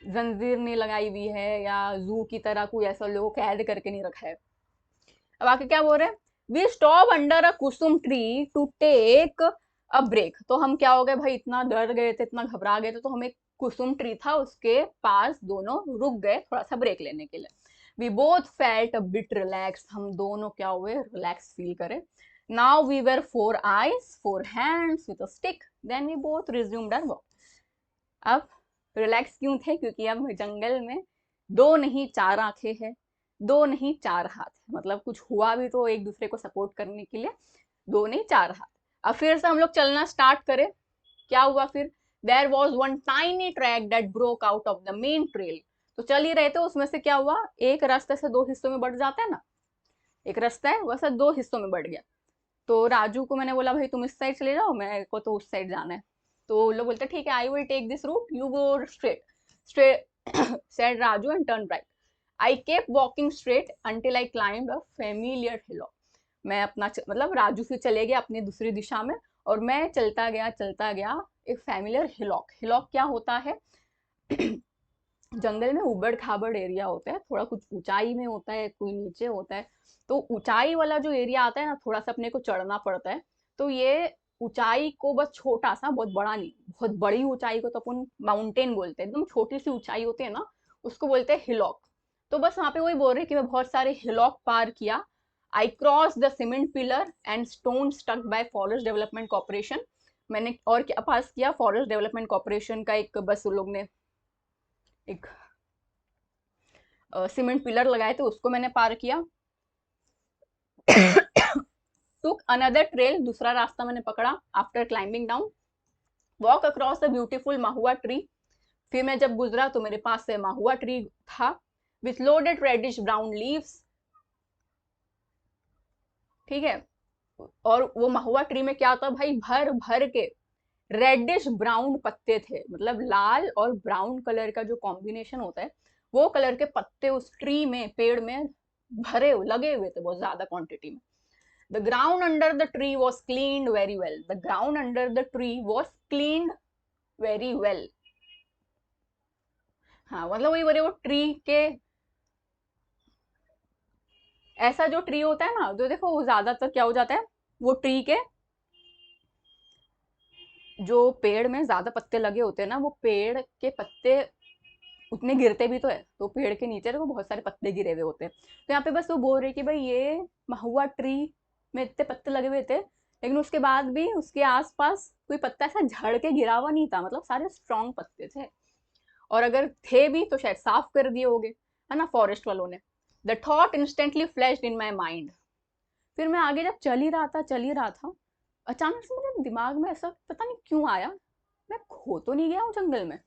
Speaker 1: जंजीर नहीं लगाई हुई है या जू की तरह कोई ऐसा लोग कैद करके नहीं रखा है। अब आके क्या बोल रहे हैं, we stop under a kusum tree to take a break, तो हम क्या हो गए भाई, इतना डर गए थे, इतना घबरा गए थे, तो हम एक कुसुम ट्री था उसके पास दोनों रुक गए थोड़ा सा ब्रेक लेने के लिए। We both felt a bit relax, हम दोनों क्या हुए, रिलैक्स फील करे। Now we were 4 eyes 4 hands with a stick, then we both resumed our walk। अब रिलैक्स क्यों थे, क्योंकि अब जंगल में 2 नहीं 4 आंखें हैं, 2 नहीं 4 हाथ है, मतलब कुछ हुआ भी तो एक दूसरे को सपोर्ट करने के लिए 2 नहीं 4 हाथ। अब फिर से हम लोग चलना स्टार्ट करें, क्या हुआ फिर, there was one tiny track that broke out of the main trail, तो चल ही रहे थे, उसमें से क्या हुआ, एक रास्ते से 2 हिस्सों में बढ़ जाता है ना, एक रास्ता है वैसा 2 हिस्सों में बढ़ गया। तो राजू को मैंने बोला भाई तुम इस साइड चले जाओ, मेरे को तो उस साइड जाना है, तो लोग बोलते ठीक है, I will take this route, you go straight straight said Raju and turned right। I kept walking straight until I climbed a familiar hillock। मैं अपना मतलब राजू फिर चले गया अपनी दूसरी दिशा में, और मैं चलता गया एक फैमिलियर हिलॉक। हिलॉक क्या होता है, जंगल में उबड़ खाबड़ एरिया होता है, थोड़ा कुछ ऊंचाई में होता है, कोई नीचे होता है, तो ऊंचाई वाला जो एरिया आता है ना, थोड़ा सा अपने को चढ़ना पड़ता है, तो ये ऊंचाई को बस छोटा सा, बहुत बड़ा नहीं, बहुत बड़ी ऊंचाई को तो अपन माउंटेन बोलते हैं, एकदम छोटी सी ऊंचाई होती है ना, उसको बोलते हैं हिलॉक। तो बस वहां पे वही बोल रहे कि मैं बहुत सारे हिलॉक पार किया। I cross the cement pillar and stone stuck by forest development corporation. मैंने और क्या पास किया, फॉरेस्ट डेवलपमेंट कॉर्पोरेशन का एक बस उन लोग ने एक सीमेंट पिलर लगाए थे, उसको मैंने पार किया। टुक अनदर ट्रेल, दूसरा रास्ता मैंने पकड़ा after climbing down. Walk across the beautiful mahua tree, फिर मैं जब गुजरा तो मेरे पास से महुआ ट्री था with loaded reddish brown leaves. ठीक है, और वो महुआ ट्री में क्या होता भाई, भर भर के रेडिश ब्राउन पत्ते थे, मतलब लाल और ब्राउन कलर का जो कॉम्बिनेशन होता है, वो कलर के पत्ते उस ट्री में, पेड़ में भरे लगे हुए थे बहुत ज्यादा क्वांटिटी में। The ground under the tree was cleaned very well, the ground under the tree was cleaned very well. हाँ मतलब वही बोले, वो ट्री के ऐसा जो ट्री होता है ना, जो देखो वो ज्यादातर क्या हो जाता है, वो ट्री के जो पेड़ में ज्यादा पत्ते लगे होते हैं ना, वो पेड़ के पत्ते उतने गिरते भी तो है, तो पेड़ के नीचे देखो बहुत सारे पत्ते गिरे हुए होते हैं। तो यहाँ पे बस वो बोल रहे कि भाई ये महुआ ट्री में इतने पत्ते लगे हुए थे, लेकिन उसके बाद भी उसके आसपास कोई पत्ता ऐसा झड़ के गिरा हुआ नहीं था, मतलब सारे स्ट्रॉन्ग पत्ते थे, और अगर थे भी तो शायद साफ कर दिए होंगे, है ना, फॉरेस्ट वालों ने। The thought instantly flashed in my mind. फिर मैं आगे जब चल ही रहा था, अचानक से मेरे दिमाग में ऐसा पता नहीं क्यों आया, मैं खो तो नहीं गया हूँ जंगल में,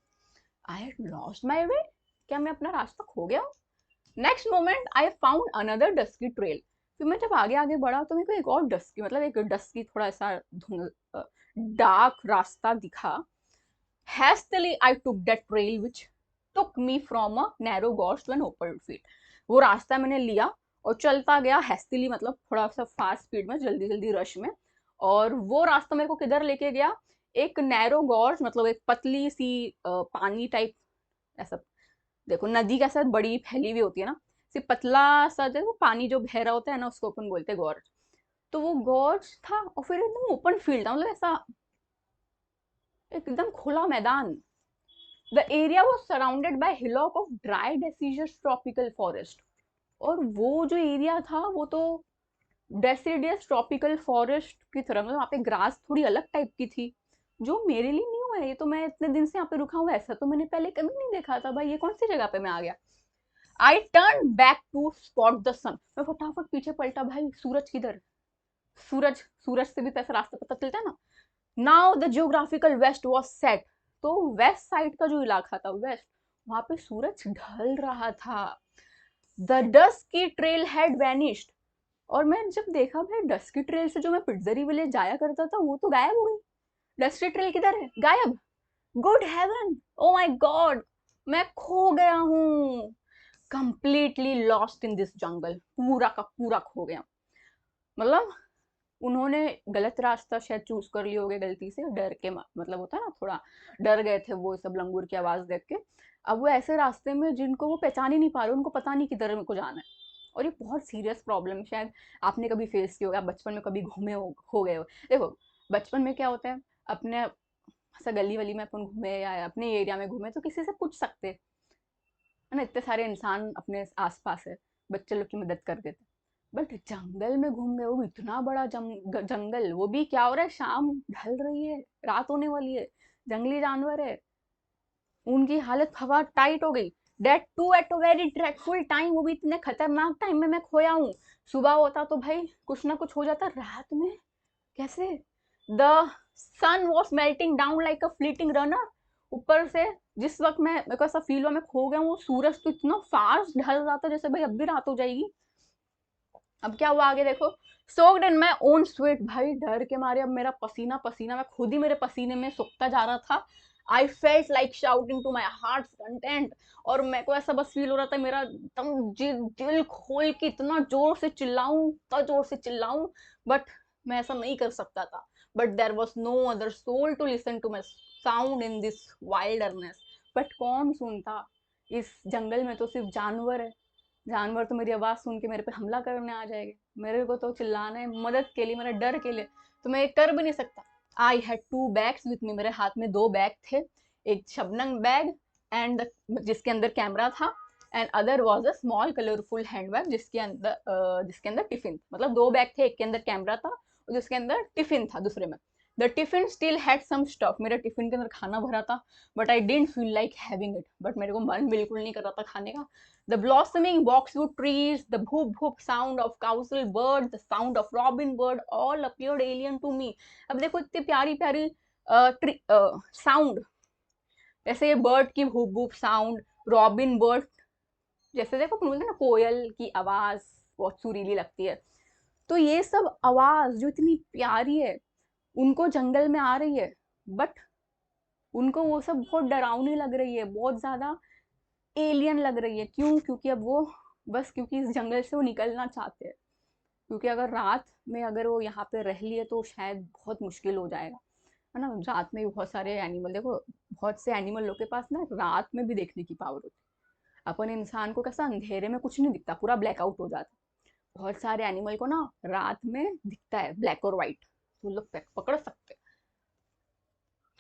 Speaker 1: आई हैड लॉस्ट माई वे, क्या मैं अपना रास्ता खो गया हूँ। Next moment I found another dusky trail. फिर मैं जब आगे आगे बढ़ा तो मेरे को एक और डस्की, मतलब एक डस्की थोड़ा सा डार्क रास्ता दिखा। Hastily I took that trail which took me from a narrow gorge to an open field। वो रास्ता मैंने लिया और चलता गया हैस्टिली, मतलब थोड़ा सा फास्ट स्पीड में, जल्दी जल्दी रश में, और वो रास्ता मेरे को किधर लेके गया, एक नैरो गॉर्ज, मतलब एक पतली सी पानी टाइप, ऐसा देखो नदी कैसा बड़ी फैली हुई होती है ना, सिर्फ पतला सा देखो पानी जो बह रहा होता है ना, उसको अपन बोलते हैं गॉर्ज। तो वो गॉर्ज था और फिर एकदम ओपन फील्ड था, मतलब ऐसा एकदम खुला मैदान। The area was surrounded by hillock of dry deciduous tropical forest, और वो जो एरिया था वो तो डेसिडियस ट्रॉपिकल फॉरेस्ट की तरह, मतलब वहाँ पे ग्रास थोड़ी अलग टाइप की थी, जो मेरे लिए नहीं हुआ है, ये तो मैं इतने दिन से यहाँ पे रुका हूँ, ऐसा तो मैंने पहले कभी नहीं देखा था भाई, ये कौन सी जगह पे मैं आ गया। I turn back to spot the sun, मैं फटाफट पीछे पलटा, भाई सूरज किधर, सूरज सूरज से भी तो ऐसा रास्ता पता चलता है ना। Now the geographical west was set, तो वेस्ट साइड का जो इलाका था वेस्ट, वहां पे सूरज ढल रहा था। The dusky trail had vanished, और मैं जब देखा भाई डस्की ट्रेल से जो मैं पिट्जरी विलेज जाया करता था वो तो गायब हो गई। डस्की ट्रेल किधर है, गायब। Good heaven, oh my god, मैं खो गया हूँ, completely lost in this jungle, पूरा का पूरा खो गया। मतलब उन्होंने गलत रास्ता शायद चूज कर लिया होगा गलती से, डर के मतलब होता है ना थोड़ा डर गए थे वो सब लंगूर की आवाज देख के। अब वो ऐसे रास्ते में जिनको वो पहचान ही नहीं पा रहे, उनको पता नहीं किधर मेरे को जाना है। और ये बहुत सीरियस प्रॉब्लम है, शायद आपने कभी फेस किया होगा, बचपन में कभी घूमे हो गए हो। देखो बचपन में क्या होता है, अपने ऐसा गली वली में अपन घूमे या अपने एरिया में घूमे तो किसी से पूछ सकते हैं, है ना, इतने सारे इंसान अपने आसपास है, बच्चे लोग की मदद कर देते। बट जंगल में घूम गए, वो इतना बड़ा जंगल, वो भी क्या हो रहा है, शाम ढल रही है, रात होने वाली है, जंगली जानवर है, उनकी हालत हवा टाइट हो गई। Date to at a very dreadful time, वो भी इतने खतरनाक टाइम में मैं खोया हूँ। सुबह होता तो भाई कुछ ना कुछ हो जाता, रात में कैसे। The sun was melting down like a fleeting runner, ऊपर से जिस वक्त मैं मेरे को ऐसा फील हुआ मैं खो गया हूँ, वो सूरज तो इतना फास्ट ढल रहा था जैसे भाई अब भी रात हो जाएगी। अब क्या हुआ आगे देखो। Soaked in my own sweat, भाई डर के मारे अब मेरा पसीना पसीना, मैं खुद ही मेरे पसीने में सूखता जा रहा था। I felt like shouting to my heart content, और मेरे को ऐसा बस फील हो रहा था मेरा एकदम दिल खोल के इतना जोर से चिल्लाऊं, इतना जोर से चिल्लाऊं, बट मैं ऐसा नहीं कर सकता था। But there was no other soul to listen to my sound in this wilderness. But कौन सुनता, इस जंगल में तो सिर्फ जानवर है, जानवर तो मेरी आवाज सुन के मेरे पे हमला करने आ जाएंगे, मेरे को तो चिल्लाना है मदद के लिए, मेरे डर के लिए, तो मैं ये कर भी नहीं सकता। I had two bags with me, मेरे हाथ में दो बैग थे, एक शबनम बैग एंड जिसके अंदर कैमरा था, and other was a small colourful hand bag जिसके अंदर टिफिन, मतलब दो बैग थे, एक के अंदर कैमरा था और जिसके अंदर टिफिन था दूसरे में। The tiffin still had some stuff, मेरे टिफिन के अंदर खाना भरा था, but I didn't feel like having it, but मेरे को मन बिल्कुल नहीं कर रहा था खाने का। The blossoming boxwood trees, the whoop whoop sound of cowsill bird, the sound of robin bird, all appeared alien to me. अब देखो इतनी प्यारी प्यारी साउंड, जैसे ये बर्ड की hoop hoop sound, robin bird, जैसे देखो बोलते हैं ना कोयल की आवाज बहुत सुरीली लगती है, तो ये सब आवाज जो इतनी प्यारी है उनको जंगल में आ रही है, बट उनको वो सब बहुत डरावनी लग रही है, बहुत ज्यादा एलियन लग रही है। क्यों, क्योंकि अब वो बस क्योंकि इस जंगल से वो निकलना चाहते हैं, क्योंकि अगर रात में अगर वो यहाँ पे रह लिए तो शायद बहुत मुश्किल हो जाएगा, है ना। रात में भी बहुत सारे एनिमल, देखो बहुत से एनिमल लोग के पास ना रात में भी देखने की पावर होती है, अपन इंसान को कैसा अंधेरे में कुछ नहीं दिखता, पूरा ब्लैकआउट हो जाता है, बहुत सारे एनिमल को ना रात में दिखता है ब्लैक और व्हाइट, तो लोग पकड़ सकते हैं।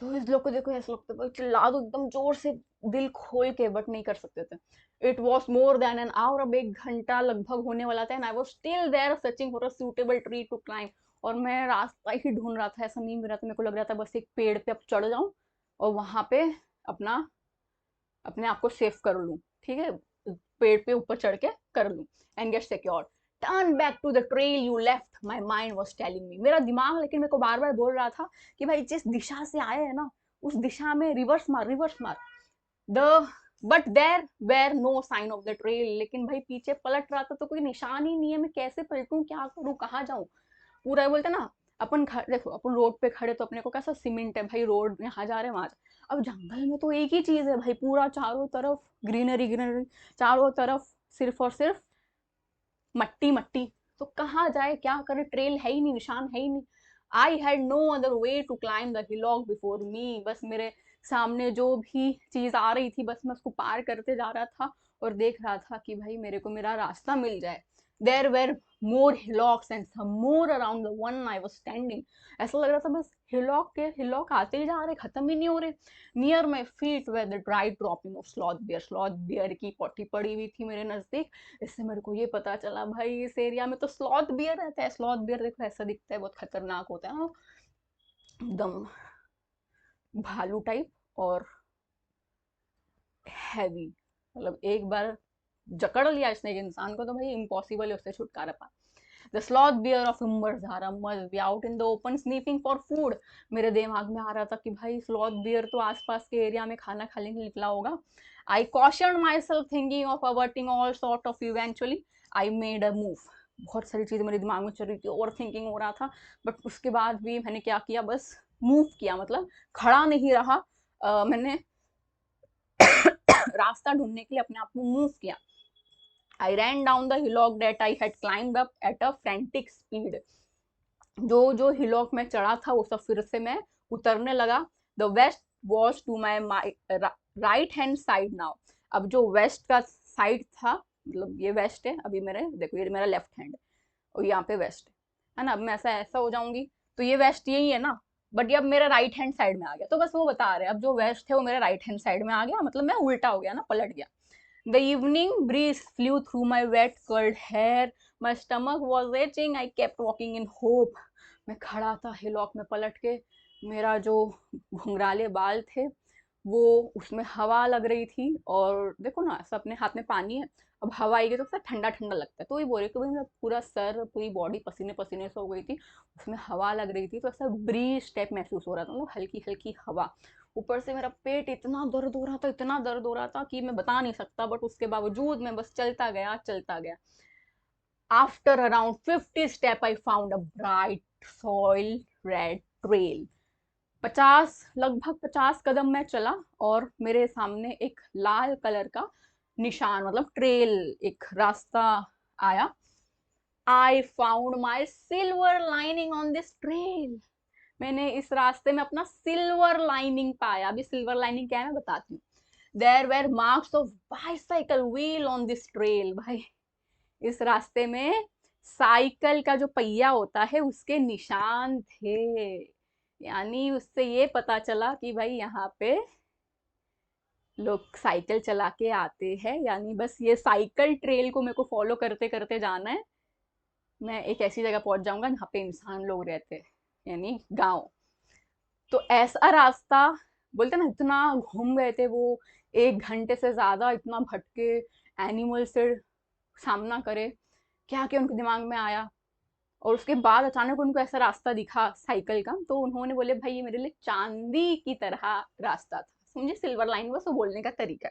Speaker 1: तो इस लोग को देखो ऐसा लगता है भाई चिल्ला दो एकदम जोर से दिल खोल के, बट नहीं कर सकते थे। It was more than an hour, अब 1 घंटा लगभग होने वाला था, and I was still there searching for a suitable tree to climb, और मैं रास्ता ही ढूंढ रहा था, ऐसा नहीं मेरा था, मेरे को लग रहा था बस एक पेड़ पे अब चढ़ जाऊं और वहां पे अपना अपने आप को सेफ कर लूं, ठीक है, पेड़ पे ऊपर चढ़ के कर लूं and get secure. Turn back to the trail you left, my mind was telling me, मेरा दिमाग लेकिन मेरे को बार बार बोल रहा था कि भाई जिस दिशा से आए हैं ना उस दिशा में रिवर्स मार, रिवर्स मार। The but there were no sign of the trail, लेकिन भाई पीछे पलट रहा था तो कोई निशान ही नहीं है, मैं कैसे पलटूं, क्या करूं, कहाँ जाऊं। पूरा बोलते ना, अपन देखो अपन रोड पे खड़े तो अपने को कैसा सीमेंट है भाई, रोड यहाँ जा रहे हैं वहां, अब जंगल में तो एक ही चीज है भाई, पूरा चारों तरफ ग्रीनरी ग्रीनरी, चारों तरफ सिर्फ और सिर्फ मट्टी मट्टी, तो कहाँ जाए क्या करे, ट्रेल है ही नहीं, निशान है ही नहीं। I had no other way to climb the hillock before me, बस मेरे सामने जो भी चीज आ रही थी बस मैं उसको पार करते जा रहा था और देख रहा था कि भाई मेरे को मेरा रास्ता मिल जाए। There were more hillocks and some more around the one I was standing, ऐसा लग रहा था बस हिलॉक के हिलॉक आते ही जा रहे, खत्म ही नहीं हो रहे। Near my feet were the dry dropping of sloth bear की पॉटी पड़ी हुई थी मेरे नजदीक। इससे मेरे को ये पता चला भाई इस एरिया में तो स्लॉथ बियर रहता है, स्लॉथ बियर देखो ऐसा दिखता है, बहुत खतरनाक होता है हाँ, एकदम भालू टाइप और हैवी, मतलब एक बार जकड़ लिया इसने एक इंसान को तो भाई इम्पॉसिबल है उससे छुटकारा पा। The sloth bear of Umbarzara must be out in the open sniffing for food. मेरे दिमाग में आ रहा था कि भाई स्लॉथ बियर तो आसपास के एरिया में खाना खाने के लिए निकला होगा। I cautioned myself thinking of averting all sort of eventually I made a move. बहुत सारी चीज़ें मेरे दिमाग में चल रही थी, ओवर थिंकिंग हो रहा था, बट उसके बाद भी मैंने क्या किया, बस मूव किया, मतलब खड़ा नहीं रहा। मैंने रास्ता ढूंढने के लिए अपने आप को मूव किया। I ran down the hillock that I had climbed up at a frantic speed. जो जो हिलॉक में चढ़ा था वो सब फिर से मैं उतरने लगा। The west was to my right hand side now. अब जो वेस्ट का साइड था, मतलब ये वेस्ट है, अभी मेरे देखो ये मेरा लेफ्ट हैंड और यहाँ पे वेस्ट है ना। अब मैं ऐसा हो जाऊंगी तो ये वेस्ट यही है ना, बट ये अब मेरा राइट हैंड साइड में आ गया। तो बस वो बता रहे हैं अब जो वेस्ट है वो मेरा राइट हैंड साइड में आ गया, मतलब मैं उल्टा हो गया ना, पलट गया। The evening breeze flew through my wet curled hair, my stomach was aching, I kept walking in hope. मैं खड़ा था हिलॉक में पलट के, मेरा जो घुंघराले बाल थे वो उसमें हवा लग रही थी, और देखो ना ऐसा अपने हाथ में पानी है, अब हवा आएगी तो ठंडा ठंडा लगता है। तो वही बोल रही कि भाई मेरा पूरा सर पूरी बॉडी पसीने पसीने से हो गई थी, उसमें हवा लग रही थी, तो ऐसा ब्रीज टाइप महसूस हो रहा था, मतलब हल्की हल्की हवा। ऊपर से मेरा पेट इतना दर्द हो रहा था, इतना दर्द हो रहा था कि मैं बता नहीं सकता, बट उसके बावजूद मैं बस चलता गया चलता गया। After around 50 step I found a bright soil red trail. लगभग 50 कदम मैं चला और मेरे सामने एक लाल कलर का निशान, मतलब ट्रेल, एक रास्ता आया। I found my silver lining on this trail. मैंने इस रास्ते में अपना सिल्वर लाइनिंग पाया। अभी सिल्वर लाइनिंग क्या है मैं बताती हूँ। There were marks of bicycle wheel on this trail. भाई इस रास्ते में साइकिल का जो पहिया होता है उसके निशान थे, यानी उससे ये पता चला कि भाई यहाँ पे लोग साइकिल चला के आते हैं, यानी बस ये साइकिल ट्रेल को मेरे को फॉलो करते करते जाना है। मैं एक ऐसी जगह पहुंच जाऊंगा जहाँ पे इंसान लोग रहते हैं, यानी गांव। तो ऐसा रास्ता, बोलते ना इतना घूम गए थे वो, 1 घंटे से ज्यादा इतना भटके, एनिमल से सामना करे, क्या क्या उनके दिमाग में आया। और उसके बाद अचानक उनको ऐसा रास्ता दिखा साइकिल का, तो उन्होंने बोले भाई ये मेरे लिए चांदी की तरह रास्ता था। समझे, सिल्वर लाइन बस वो बोलने का तरीका।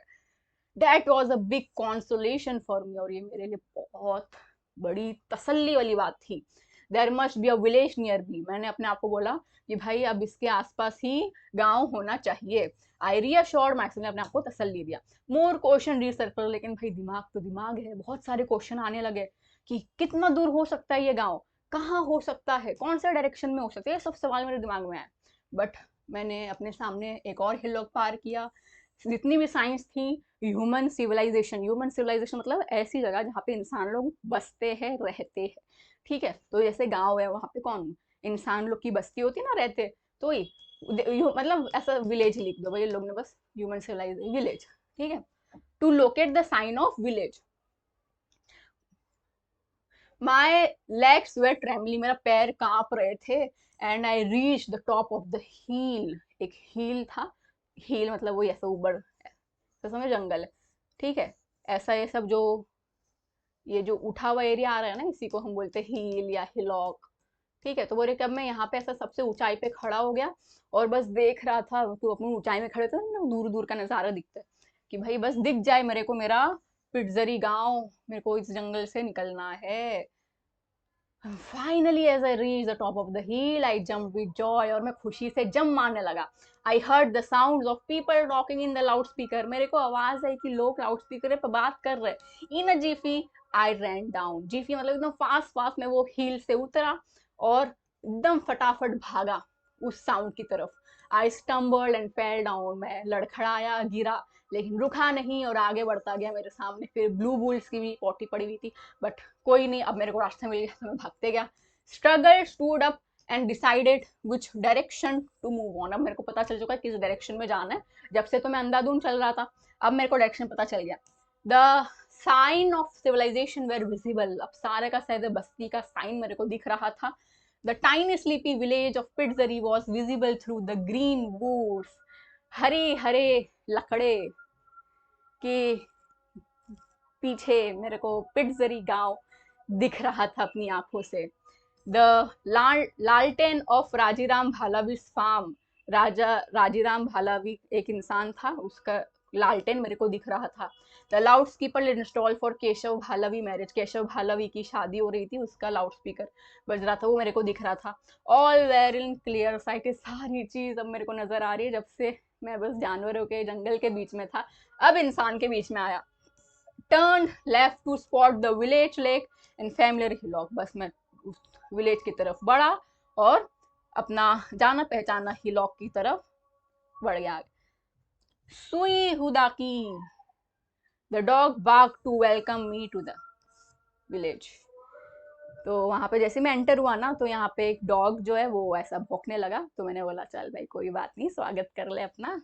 Speaker 1: That was a big consolation for me, और ये मेरे लिए बहुत बड़ी तसल्ली वाली बात थी। There must be a village near me. मैंने अपने आप को बोला कि भाई अब इसके आसपास ही गांव होना चाहिए। आई रीअश्योर्ड माई सेल्फ, ने अपने आप को तसल्ली दिया। मोर क्वेश्चन रिसर्कल, लेकिन भाई दिमाग तो दिमाग है, बहुत सारे क्वेश्चन आने लगे कि कितना दूर हो सकता है ये गांव, कहाँ हो सकता है, कौन से डायरेक्शन में हो सकता है, ये सब सवाल मेरे दिमाग में आए। बट मैंने अपने सामने एक और हिल पार किया। जितनी भी साइंस थी, ह्यूमन सिविलाइजेशन मतलब ऐसी जगह जहाँ पे इंसान लोग बसते हैं रहते हैं। ठीक है, तो जैसे गांव है वहाँ पे कौन इंसान लोग की बस्ती होती है ना, रहते, तो ही मतलब ऐसा विलेज लिख दो भाई, लोग ने बस ह्यूमन सिविलाइज विलेज। ठीक है, to locate the sign of village. My legs were trembling, मेरा पैर कांप रहे थे। And I reach the top of the hill. एक हील था, हील मतलब वही ऐसा ऊपर, तो समझ जंगल है, ठीक है, ऐसा ये सब जो ये जो उठा हुआ एरिया आ रहा है ना, इसी को हम बोलते हैं हील या हिलॉक। ठीक है, तो बोले कब मैं यहाँ पे ऐसा सबसे ऊंचाई पे खड़ा हो गया और बस देख रहा था, तो अपनी ऊंचाई में खड़े थे ना, दूर दूर का नजारा दिखता है कि भाई बस दिख जाए मेरे को मेरा पिटजरी गांव, मेरे को इस जंगल से निकलना है। Finally as I reach the top of the hill I jump with joy, और मैं खुशी से जंप मारने लगा। I heard the sounds of people talking in the loudspeaker, मेरे को आवाज आई कि लोग लाउड स्पीकर पे बात कर रहे। इन अ जीफी आई रैन डाउन, जीफी मतलब एकदम फास्ट फास्ट मैं वो हिल से उतरा और एकदम फटाफट भागा उस साउंड की तरफ। आई स्टम्बल्ड एंड फेल डाउन, मैं लड़खड़ाया, गिरा, लेकिन रुका नहीं और आगे बढ़ता गया। मेरे सामने फिर ब्लू बुल्स की भी पोटी पड़ी हुई थी, बट कोई नहीं, अब मेरे को रास्ता मिल गया तो मैं भागते गया। Struggle stood up and decided which direction to move on. अब मेरे को पता चल चुका है किस डायरेक्शन में जाना है, जब से तो मैं अंधाधुंध चल रहा था, अब मेरे को डायरेक्शन पता चल गया। The sign of civilisation were visible, अब सारे का सारे बस्ती का साइन मेरे को दिख रहा था। The tiny sleepy village of Pitezari was visible through the green woods, हरे हरे लकड़े के पीछे मेरे को पिटजरी गांव दिख रहा था अपनी आंखों से। द लालटेन ऑफ राजीराम भालावीज फार्म, राजा राजीराम भालावी एक इंसान था, उसका लालटेन मेरे को दिख रहा था। The loudspeaker install for Keshav Bhalavi marriage, Keshav Bhalavi की शादी हो रही थी, उसका लाउड स्पीकर बज रहा था, वो मेरे को दिख रहा था। All where in clear site, सारी चीज अब मेरे को नजर आ रही है। जब से मैं बस जानवरों के जंगल के बीच में था, अब इंसान के बीच में आया। Turn left to spot the village lake and familiar hillock, बस मैं विलेज की तरफ बढ़ा और अपना जाना पहचाना हिलॉक की तरफ बढ़ गया। सुई हुदाकी, the dog bark to welcome me to the village. तो वहां पे जैसे मैं एंटर हुआ ना, तो यहाँ पे एक डॉग जो है वो ऐसा भौंकने लगा, तो मैंने बोला चल भाई कोई बात नहीं, स्वागत कर ले अपना,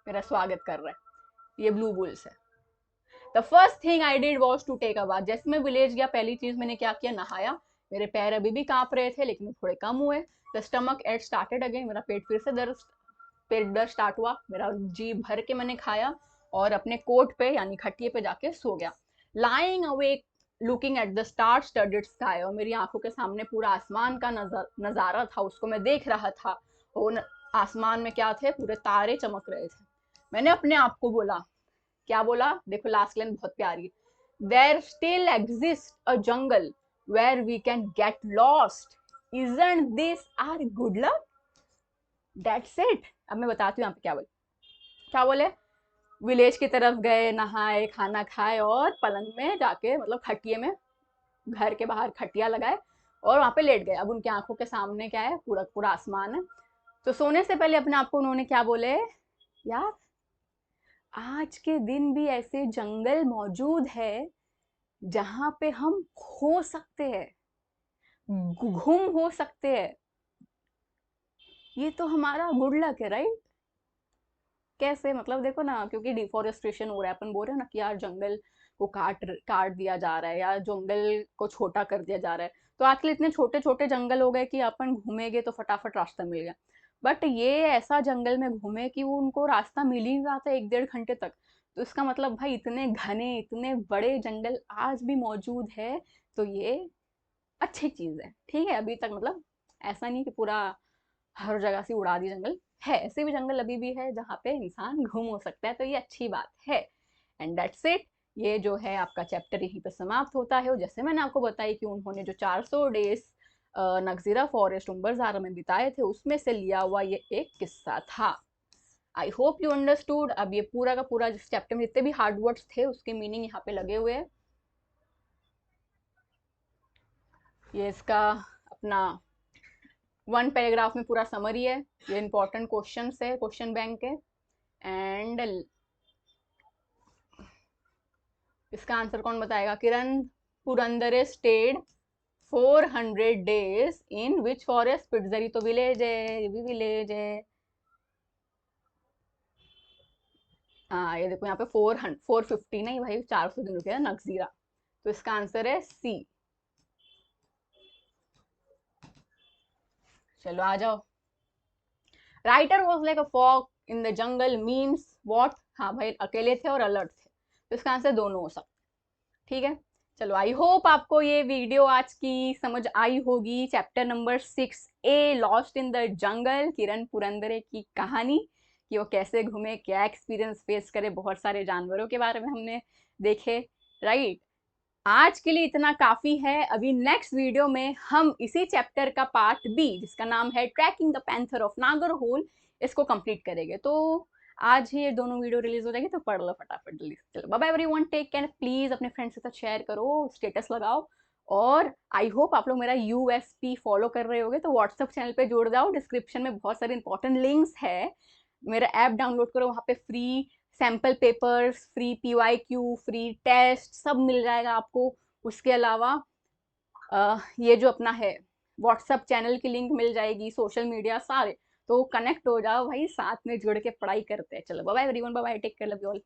Speaker 1: मेरा स्वागत कर रहा है। ये ब्लू बुल्स है। The first thing I did was to take a bath, जैसे मैं विलेज गया पहली चीज मैंने क्या किया, नहाया। मेरे पैर अभी भी कांप रहे थे लेकिन थोड़े कम हुए। The stomach ate started again, मेरा पेट फिर से दर्द, पेट दर्द स्टार्ट हुआ। मेरा जी भर के मैंने खाया और अपने कोट पे यानी खटिए पे जाके सो गया। Lying awake looking at the star studded sky, और मेरी आंखों के सामने पूरा आसमान का नजारा था, उसको मैं देख रहा था। और आसमान में क्या थे, पूरे तारे चमक रहे थे। मैंने अपने आप को बोला, क्या बोला, देखो लास्ट लाइन बहुत प्यारी, there still exist a jungle where we can get lost, isn't this our good luck, that's it. अब मैं बताती हूँ यहाँ पे क्या बोले। क्या बोले, विलेज की तरफ गए, नहाए, खाना खाए और पलंग में जाके मतलब खटिए में, घर के बाहर खटिया लगाए और वहां पे लेट गए। अब उनकी आंखों के सामने क्या है, पूरा पूरा आसमान है। तो सोने से पहले अपने आप को उन्होंने क्या बोले, यार आज के दिन भी ऐसे जंगल मौजूद है जहां पे हम खो सकते हैं, गुम हो सकते हैं। ये तो हमारा गुड लक है, राइट। कैसे, मतलब देखो ना, क्योंकि डिफोरेस्टेशन हो रहा है, अपन बोल रहे हैं ना कि यार जंगल को काट काट दिया जा रहा है या जंगल को छोटा कर दिया जा रहा है। तो आजकल इतने छोटे छोटे जंगल हो गए कि अपन घूमेंगे तो फटाफट रास्ता मिल गया। बट ये ऐसा जंगल में घूमे कि वो उनको रास्ता मिल ही नहीं रहा था 1-1.5 घंटे तक। तो इसका मतलब भाई इतने घने इतने बड़े जंगल आज भी मौजूद है, तो ये अच्छी चीज है। ठीक है, अभी तक मतलब ऐसा नहीं कि पूरा हर जगह से उड़ा दी जंगल, है ऐसे भी जंगल अभी भी है जहाँ पे इंसान घूम हो सकता है, तो ये अच्छी बात है। एंड दैट्स इट, ये जो है आपका चैप्टर यहीं पे समाप्त होता है। और जैसे मैंने आपको बताई कि उन्होंने जो 400 डेज नगजीरा फॉरेस्ट उम्बरजारा में बिताए थे, उसमें से लिया हुआ ये एक किस्सा था। I hope you understood. अब ये पूरा का पूरा जिस चैप्टर में जितने भी हार्ड वर्ड्स थे उसके मीनिंग यहाँ पे लगे हुए हैं। ये इसका अपना 1 पैराग्राफ में पूरा समरी है, ये इंपॉर्टेंट क्वेश्चन है क्वेश्चन बैंक के। एंड इसका आंसर कौन बताएगा, Kiran Purandare stayed 400 days in which forest, Pitezari तो विलेज है, ये भी विलेज है। हाँ ये देखो यहाँ पे 450 नहीं भाई, 400 दिन रुके नगजीरा, तो इसका आंसर है सी। चलो आ जाओ। Writer was like a fog in the jungle means what, हाँ भाई अकेले थे और अलर्ट थे, तो इसका आंसर दोनों हो सकता। ठीक है, चलो आई होप आपको ये वीडियो आज की समझ आई होगी। Chapter number 6A lost in the jungle, Kiran Purandare की कहानी, कि वो कैसे घूमे, क्या एक्सपीरियंस फेस करे, बहुत सारे जानवरों के बारे में हमने देखे, राइट। आज के लिए इतना काफी है। अभी नेक्स्ट वीडियो में हम इसी चैप्टर का पार्ट बी, जिसका नाम है trekking the panther of Nagarhole, इसको कंप्लीट करेंगे। तो आज ही ये दोनों वीडियो रिलीज हो जाएगी, तो पढ़ लो फटाफट जल्दी। चलो bye bye everyone, take care, please अपने फ्रेंड्स के साथ शेयर करो, स्टेटस लगाओ। और आई होप आप लोग मेरा USP फॉलो कर रहे होगे, तो व्हाट्सएप चैनल पे जुड़ जाओ, डिस्क्रिप्शन में बहुत सारे इंपॉर्टेंट लिंक्स है। मेरा ऐप डाउनलोड करो, वहाँ पे free sample papers, free PYQ, free test सब मिल जाएगा आपको। उसके अलावा ये जो अपना है व्हाट्सएप चैनल की लिंक मिल जाएगी, सोशल मीडिया सारे, तो कनेक्ट हो जाओ भाई, साथ में जुड़ के पढ़ाई करते हैं। चलो bye bye everyone, bye bye, take care, love you all.